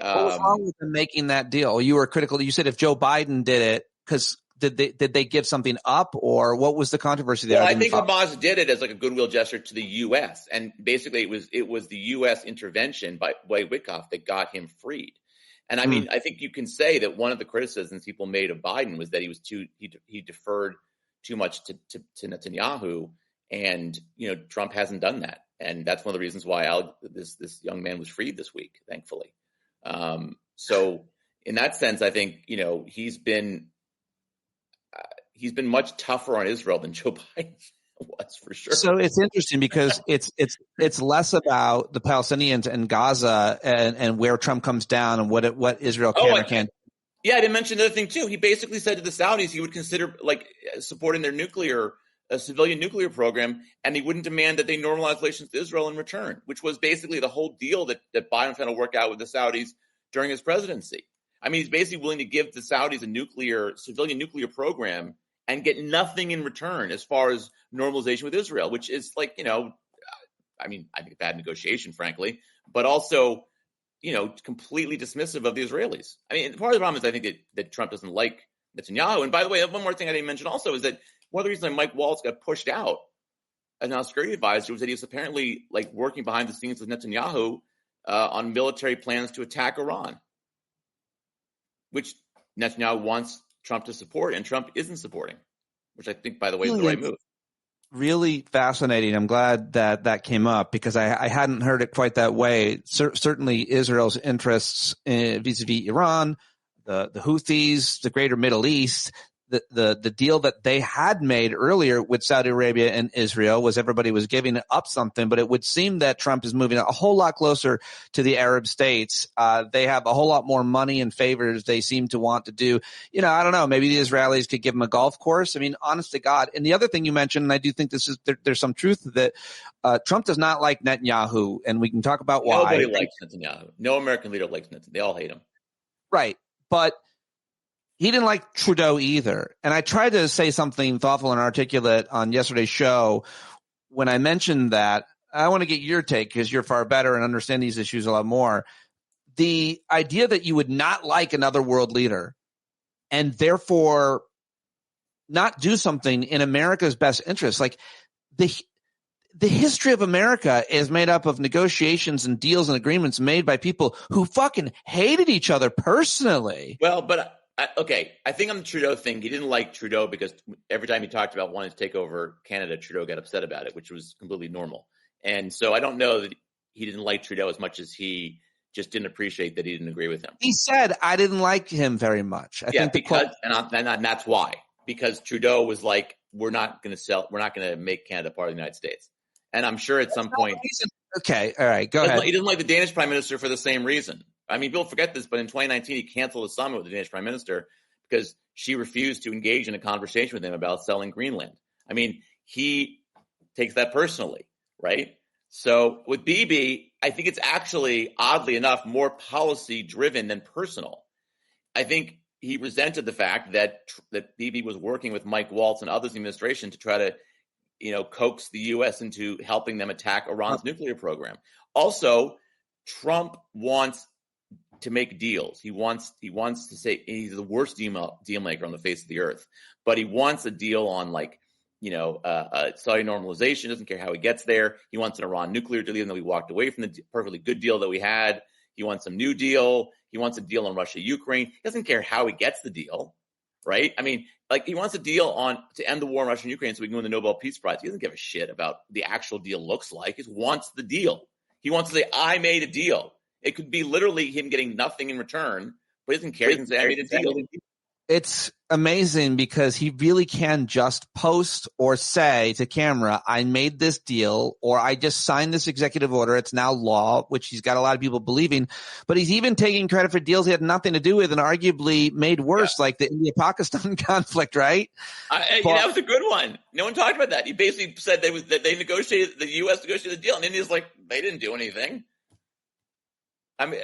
What was wrong with them making that deal? You were critical. You said if Joe Biden did it, because did they give something up, or what was the controversy there? Well, I think Hamas did it as like a goodwill gesture to the U.S. and basically it was the U.S. intervention by Witkoff that got him freed. And I mean, I think you can say that one of the criticisms people made of Biden was that he deferred too much to Netanyahu, and Trump hasn't done that, and that's one of the reasons why this young man was freed this week, thankfully. So in that sense, I think he's been much tougher on Israel than Joe Biden was, for sure. So it's interesting because it's less about the Palestinians and Gaza and where Trump comes down and what Israel can or can't. Yeah, I didn't mention another thing too. He basically said to the Saudis he would consider supporting their civilian nuclear program, and he wouldn't demand that they normalize relations to Israel in return, which was basically the whole deal that Biden was trying to work out with the Saudis during his presidency. I mean, he's basically willing to give the Saudis a civilian nuclear program and get nothing in return as far as normalization with Israel, which is I think a bad negotiation, frankly, but also, completely dismissive of the Israelis. I mean, part of the problem is I think that Trump doesn't like Netanyahu. And by the way, one more thing I didn't mention also is that one of the reasons Mike Waltz got pushed out as an security advisor was that he was apparently like working behind the scenes with Netanyahu on military plans to attack Iran, which Netanyahu wants Trump to support, and Trump isn't supporting, which I think, by the way, is the right move. Really fascinating. I'm glad that came up because I hadn't heard it quite that way. Certainly Israel's interests vis-a-vis Iran, the Houthis, the greater Middle East, the deal that they had made earlier with Saudi Arabia and Israel was everybody was giving up something, but it would seem that Trump is moving a whole lot closer to the Arab states. They have a whole lot more money and favors they seem to want to do. I don't know, maybe the Israelis could give them a golf course. I mean, honest to God. And the other thing you mentioned, and I do think there's some truth to that, Trump does not like Netanyahu, and we can talk about why. Nobody likes Netanyahu. No American leader likes Netanyahu. They all hate him. Right. But he didn't like Trudeau either. And I tried to say something thoughtful and articulate on yesterday's show when I mentioned that. I want to get your take because you're far better and understand these issues a lot more. The idea that you would not like another world leader and therefore not do something in America's best interest. Like the history of America is made up of negotiations and deals and agreements made by people who fucking hated each other personally. Well, but I think on the Trudeau thing, he didn't like Trudeau because every time he talked about wanting to take over Canada, Trudeau got upset about it, which was completely normal. And so I don't know that he didn't like Trudeau as much as he just didn't appreciate that he didn't agree with him. He said, I didn't like him very much. And that's why. Because Trudeau was like, we're not going to make Canada part of the United States. And I'm sure at some point. Okay, all right, go ahead. He doesn't like the Danish prime minister for the same reason. I mean, people forget this, but in 2019, he canceled a summit with the Danish prime minister because she refused to engage in a conversation with him about selling Greenland. I mean, he takes that personally, right? So with Bibi, I think it's actually, oddly enough, more policy-driven than personal. I think he resented the fact that Bibi was working with Mike Waltz and others in the administration to try to, coax the U.S. into helping them attack Iran's nuclear program. Also, Trump wants to make deals. He wants to say he's the worst deal maker on the face of the earth, but he wants a deal on Saudi normalization. Doesn't care how he gets there. He wants an Iran nuclear deal, even though we walked away from the perfectly good deal that we had. He wants some new deal. He wants a deal on Russia-Ukraine. He doesn't care how he gets the deal, right? I mean, he wants a deal to end the war in Russia and Ukraine so we can win the Nobel Peace Prize. He doesn't give a shit about the actual deal looks like. He just wants the deal. He wants to say, I made a deal. It could be literally him getting nothing in return, but he doesn't care. He can say, I made a deal. It's amazing because he really can just post or say to camera, I made this deal, or I just signed this executive order. It's now law, which he's got a lot of people believing. But he's even taking credit for deals he had nothing to do with and arguably made worse, like the India-Pakistan conflict, right? That was a good one. No one talked about that. He basically said that they negotiated, the U.S. negotiated the deal, and India's like, they didn't do anything. I mean,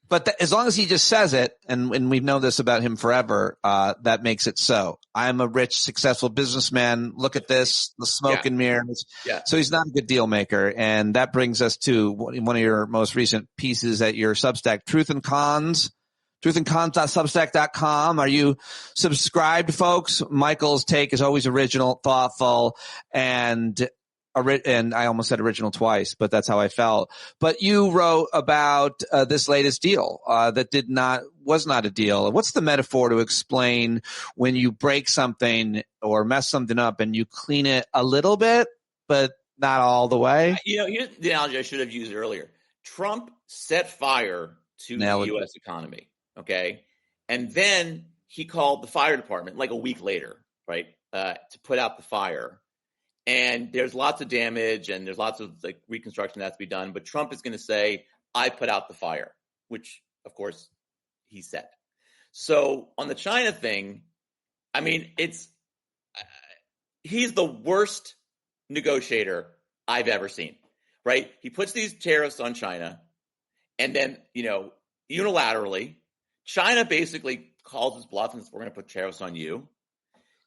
but as long as he just says it, and we've known this about him forever, that makes it so. I'm a rich, successful businessman. Look at this, the smoke and mirrors. Yeah. So he's not a good deal maker. And that brings us to one of your most recent pieces at your Substack, Truth and Cons. truthandcons.substack.com. Are you subscribed, folks? Michael's take is always original, thoughtful, and I almost said original twice, but that's how I felt. But you wrote about this latest deal that was not a deal. What's the metaphor to explain when you break something or mess something up and you clean it a little bit, but not all the way? Here's the analogy I should have used earlier. Trump set fire to the U.S. economy, okay? And then he called the fire department like a week later, right, to put out the fire. And there's lots of damage and there's lots of reconstruction that has to be done. But Trump is going to say, I put out the fire, which, of course, he said. So on the China thing, I mean, he's the worst negotiator I've ever seen, right? He puts these tariffs on China and then, unilaterally, China basically calls his bluff and says, we're going to put tariffs on you.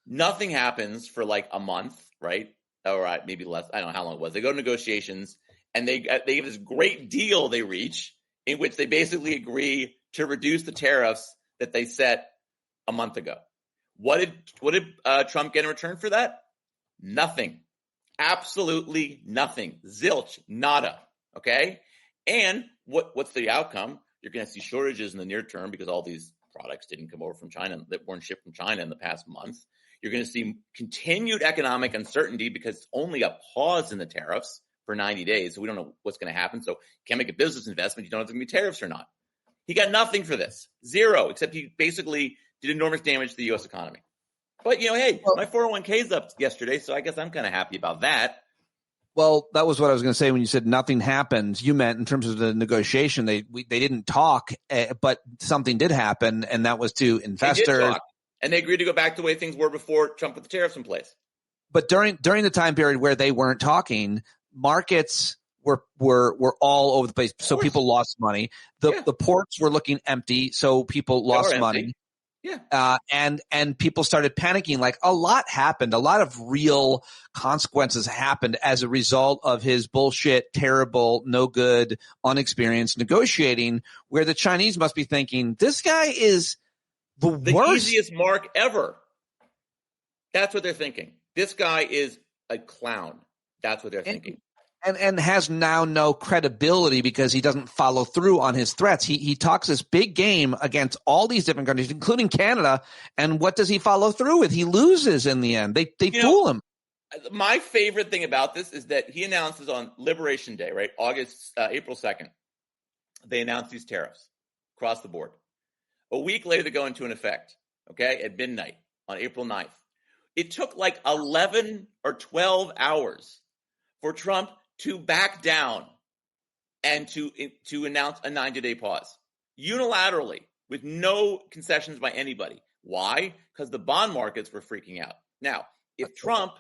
Nothing happens for a month, right? Or maybe less. I don't know how long it was. They go to negotiations, and they have this great deal they reach in which they basically agree to reduce the tariffs that they set a month ago. What did Trump get in return for that? Nothing. Absolutely nothing. Zilch. Nada. Okay? And what's the outcome? You're going to see shortages in the near term because all these products didn't come over from China, that weren't shipped from China in the past month. You're going to see continued economic uncertainty because it's only a pause in the tariffs for 90 days. So we don't know what's going to happen. So you can't make a business investment. You don't know if there's going to be tariffs or not. He got nothing for this. Zero, except he basically did enormous damage to the U.S. economy. But, hey, my 401k is up yesterday, so I guess I'm kind of happy about that. Well, that was what I was going to say when you said nothing happened. You meant in terms of the negotiation, they didn't talk, but something did happen, and that was to investors. They did talk, and they agreed to go back to the way things were before Trump put the tariffs in place. But during the time period where they weren't talking, markets were all over the place, so people lost money. The ports were looking empty, so people lost money. Yeah. And people started panicking. Like, a lot happened. A lot of real consequences happened as a result of his bullshit, terrible, no good, unexperienced negotiating, where the Chinese must be thinking, this guy is the worst. Easiest mark ever. That's what they're thinking. This guy is a clown. That's what they're thinking. And has now no credibility because he doesn't follow through on his threats. He talks this big game against all these different countries, including Canada. And what does he follow through with? He loses in the end. They fool him. My favorite thing about this is that he announces on Liberation Day, right? April 2nd. They announced these tariffs across the board. A week later, they go into effect, okay, at midnight on April 9th. It took like 11 or 12 hours for Trump to back down and to announce a 90-day pause unilaterally with no concessions by anybody. Why? Because the bond markets were freaking out. Now, if Trump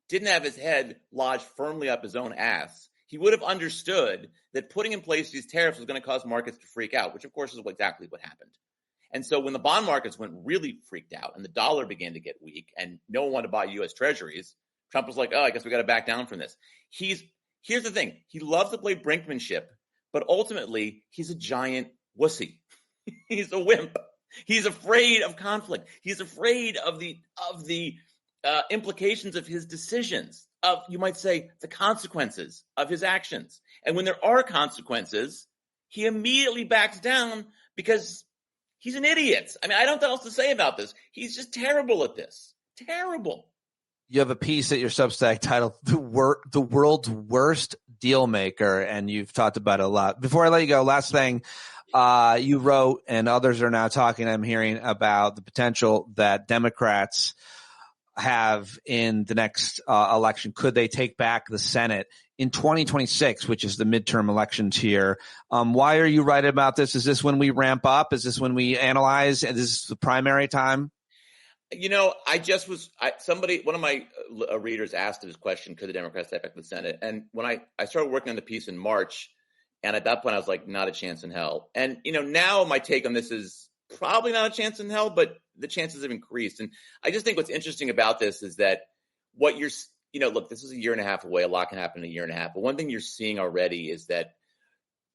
didn't have his head lodged firmly up his own ass, he would have understood that putting in place these tariffs was going to cause markets to freak out, which of course is exactly what happened. And so when the bond markets went really freaked out and the dollar began to get weak and no one wanted to buy U.S. treasuries, Trump was like, I guess we got to back down from this. Here's the thing. He loves to play brinkmanship, but ultimately he's a giant wussy. He's a wimp. He's afraid of conflict. He's afraid of the implications of his decisions, of, you might say, the consequences of his actions. And when there are consequences, he immediately backs down because he's an idiot. I mean, I don't know what else to say about this. He's just terrible at this. Terrible. You have a piece at your Substack titled "The World's Worst Deal Maker," and you've talked about it a lot. Before I let you go, last thing, you wrote, and others are now talking, I'm hearing, about the potential that Democrats have in the next election. Could they take back the Senate in 2026, which is the midterm elections here? Why are you writing about this? Is this when we ramp up? Is this when we analyze? Is this the primary time? One of my readers asked this question, could the Democrats take back the Senate? And when I started working on the piece in March, and at that point I was like, not a chance in hell. And, now my take on this is probably not a chance in hell, but the chances have increased. And I just think what's interesting about this is that look, this is a year and a half away. A lot can happen in a year and a half. But one thing you're seeing already is that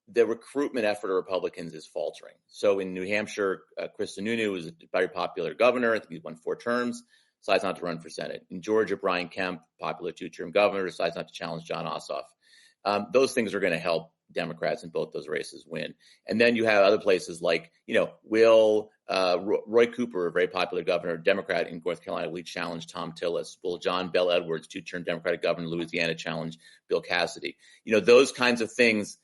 the recruitment effort of Republicans is faltering. So in New Hampshire, Chris Sununu is a very popular governor. I think he's won 4 terms, decides not to run for Senate. In Georgia, Brian Kemp, popular 2-term governor, decides not to challenge John Ossoff. Those things are going to help Democrats in both those races win. And then you have other places like, will Roy Cooper, a very popular governor, Democrat in North Carolina, will he challenge Tom Tillis? Will John Bel Edwards, 2-term Democratic governor in Louisiana, challenge Bill Cassidy? Those kinds of things.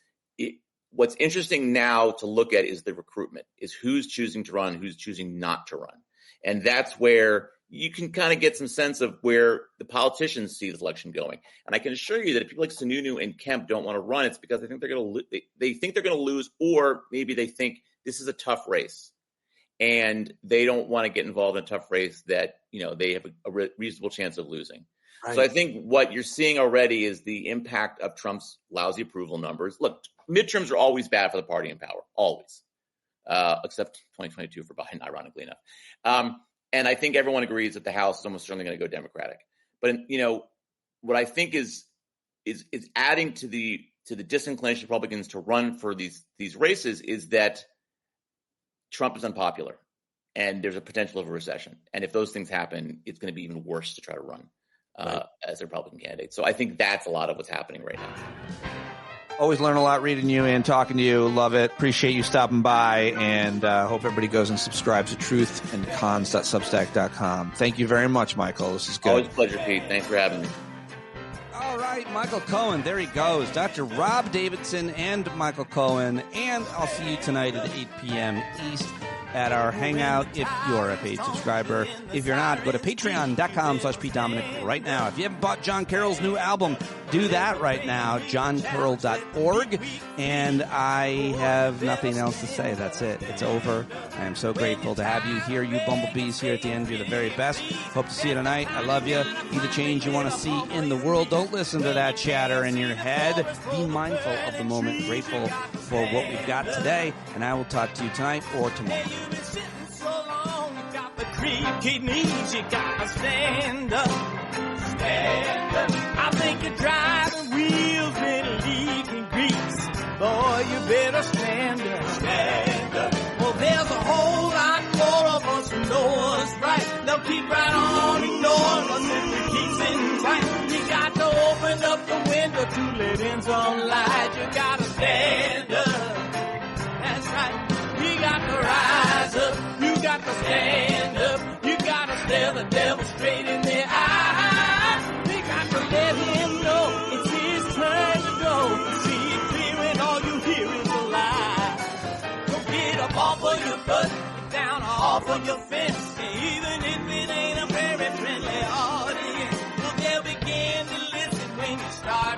What's interesting now to look at is the recruitment, is who's choosing to run, who's choosing not to run. And that's where you can kind of get some sense of where the politicians see this election going. And I can assure you that if people like Sununu and Kemp don't want to run, it's because they think they're going to lose, or maybe they think this is a tough race and they don't want to get involved in a tough race that, they have a reasonable chance of losing. Right. So I think what you're seeing already is the impact of Trump's lousy approval numbers. Look, midterms are always bad for the party in power, always, except 2022 for Biden, ironically enough. And I think everyone agrees that the House is almost certainly going to go Democratic. But what I think is adding to the disinclination of Republicans to run for these races is that Trump is unpopular. and there's a potential of a recession. And if those things happen, it's going to be even worse to try to run as a Republican candidate. So I think that's a lot of what's happening right now. Always learn a lot reading you and talking to you. Love it. Appreciate you stopping by, and hope everybody goes and subscribes to truthandcons.substack.com. Thank you very much, Michael. This is good. Always a pleasure, Pete. Thanks for having me. All right, Michael Cohen. There he goes. Dr. Rob Davidson and Michael Cohen. And I'll see you tonight at 8 p.m. East at our Hangout if you're a paid subscriber. If you're not, go to patreon.com/PeteDominic right now. If you haven't bought John Carroll's new album, do that right now, johncarroll.org. And I have nothing else to say. That's it. It's over. I am so grateful to have you here, you bumblebees here at the end. You're the very best. Hope to see you tonight. I love you. Be the change you want to see in the world. Don't listen to that chatter in your head. Be mindful of the moment. Grateful for what we've got today. And I will talk to you tonight or tomorrow. You've been sitting so long, you got the creaky knees, you gotta stand up. Stand up. I think you're driving wheels been leaking grease. Boy, you better stand up. Stand up. Well, there's a whole lot more of us who know what's right. They'll keep right on ignoring us if we keep sitting tight. You got to open up the window to let in some light. You gotta stand up. That's right. You got to rise up, you got to stand up, you got to stare the devil straight in the eye. You got to let him know it's his turn to go. See it clear when all you hear is a lie. So get up off of your butt, get down off of your fence, even if it ain't a very friendly audience. Well, they'll begin to listen when you start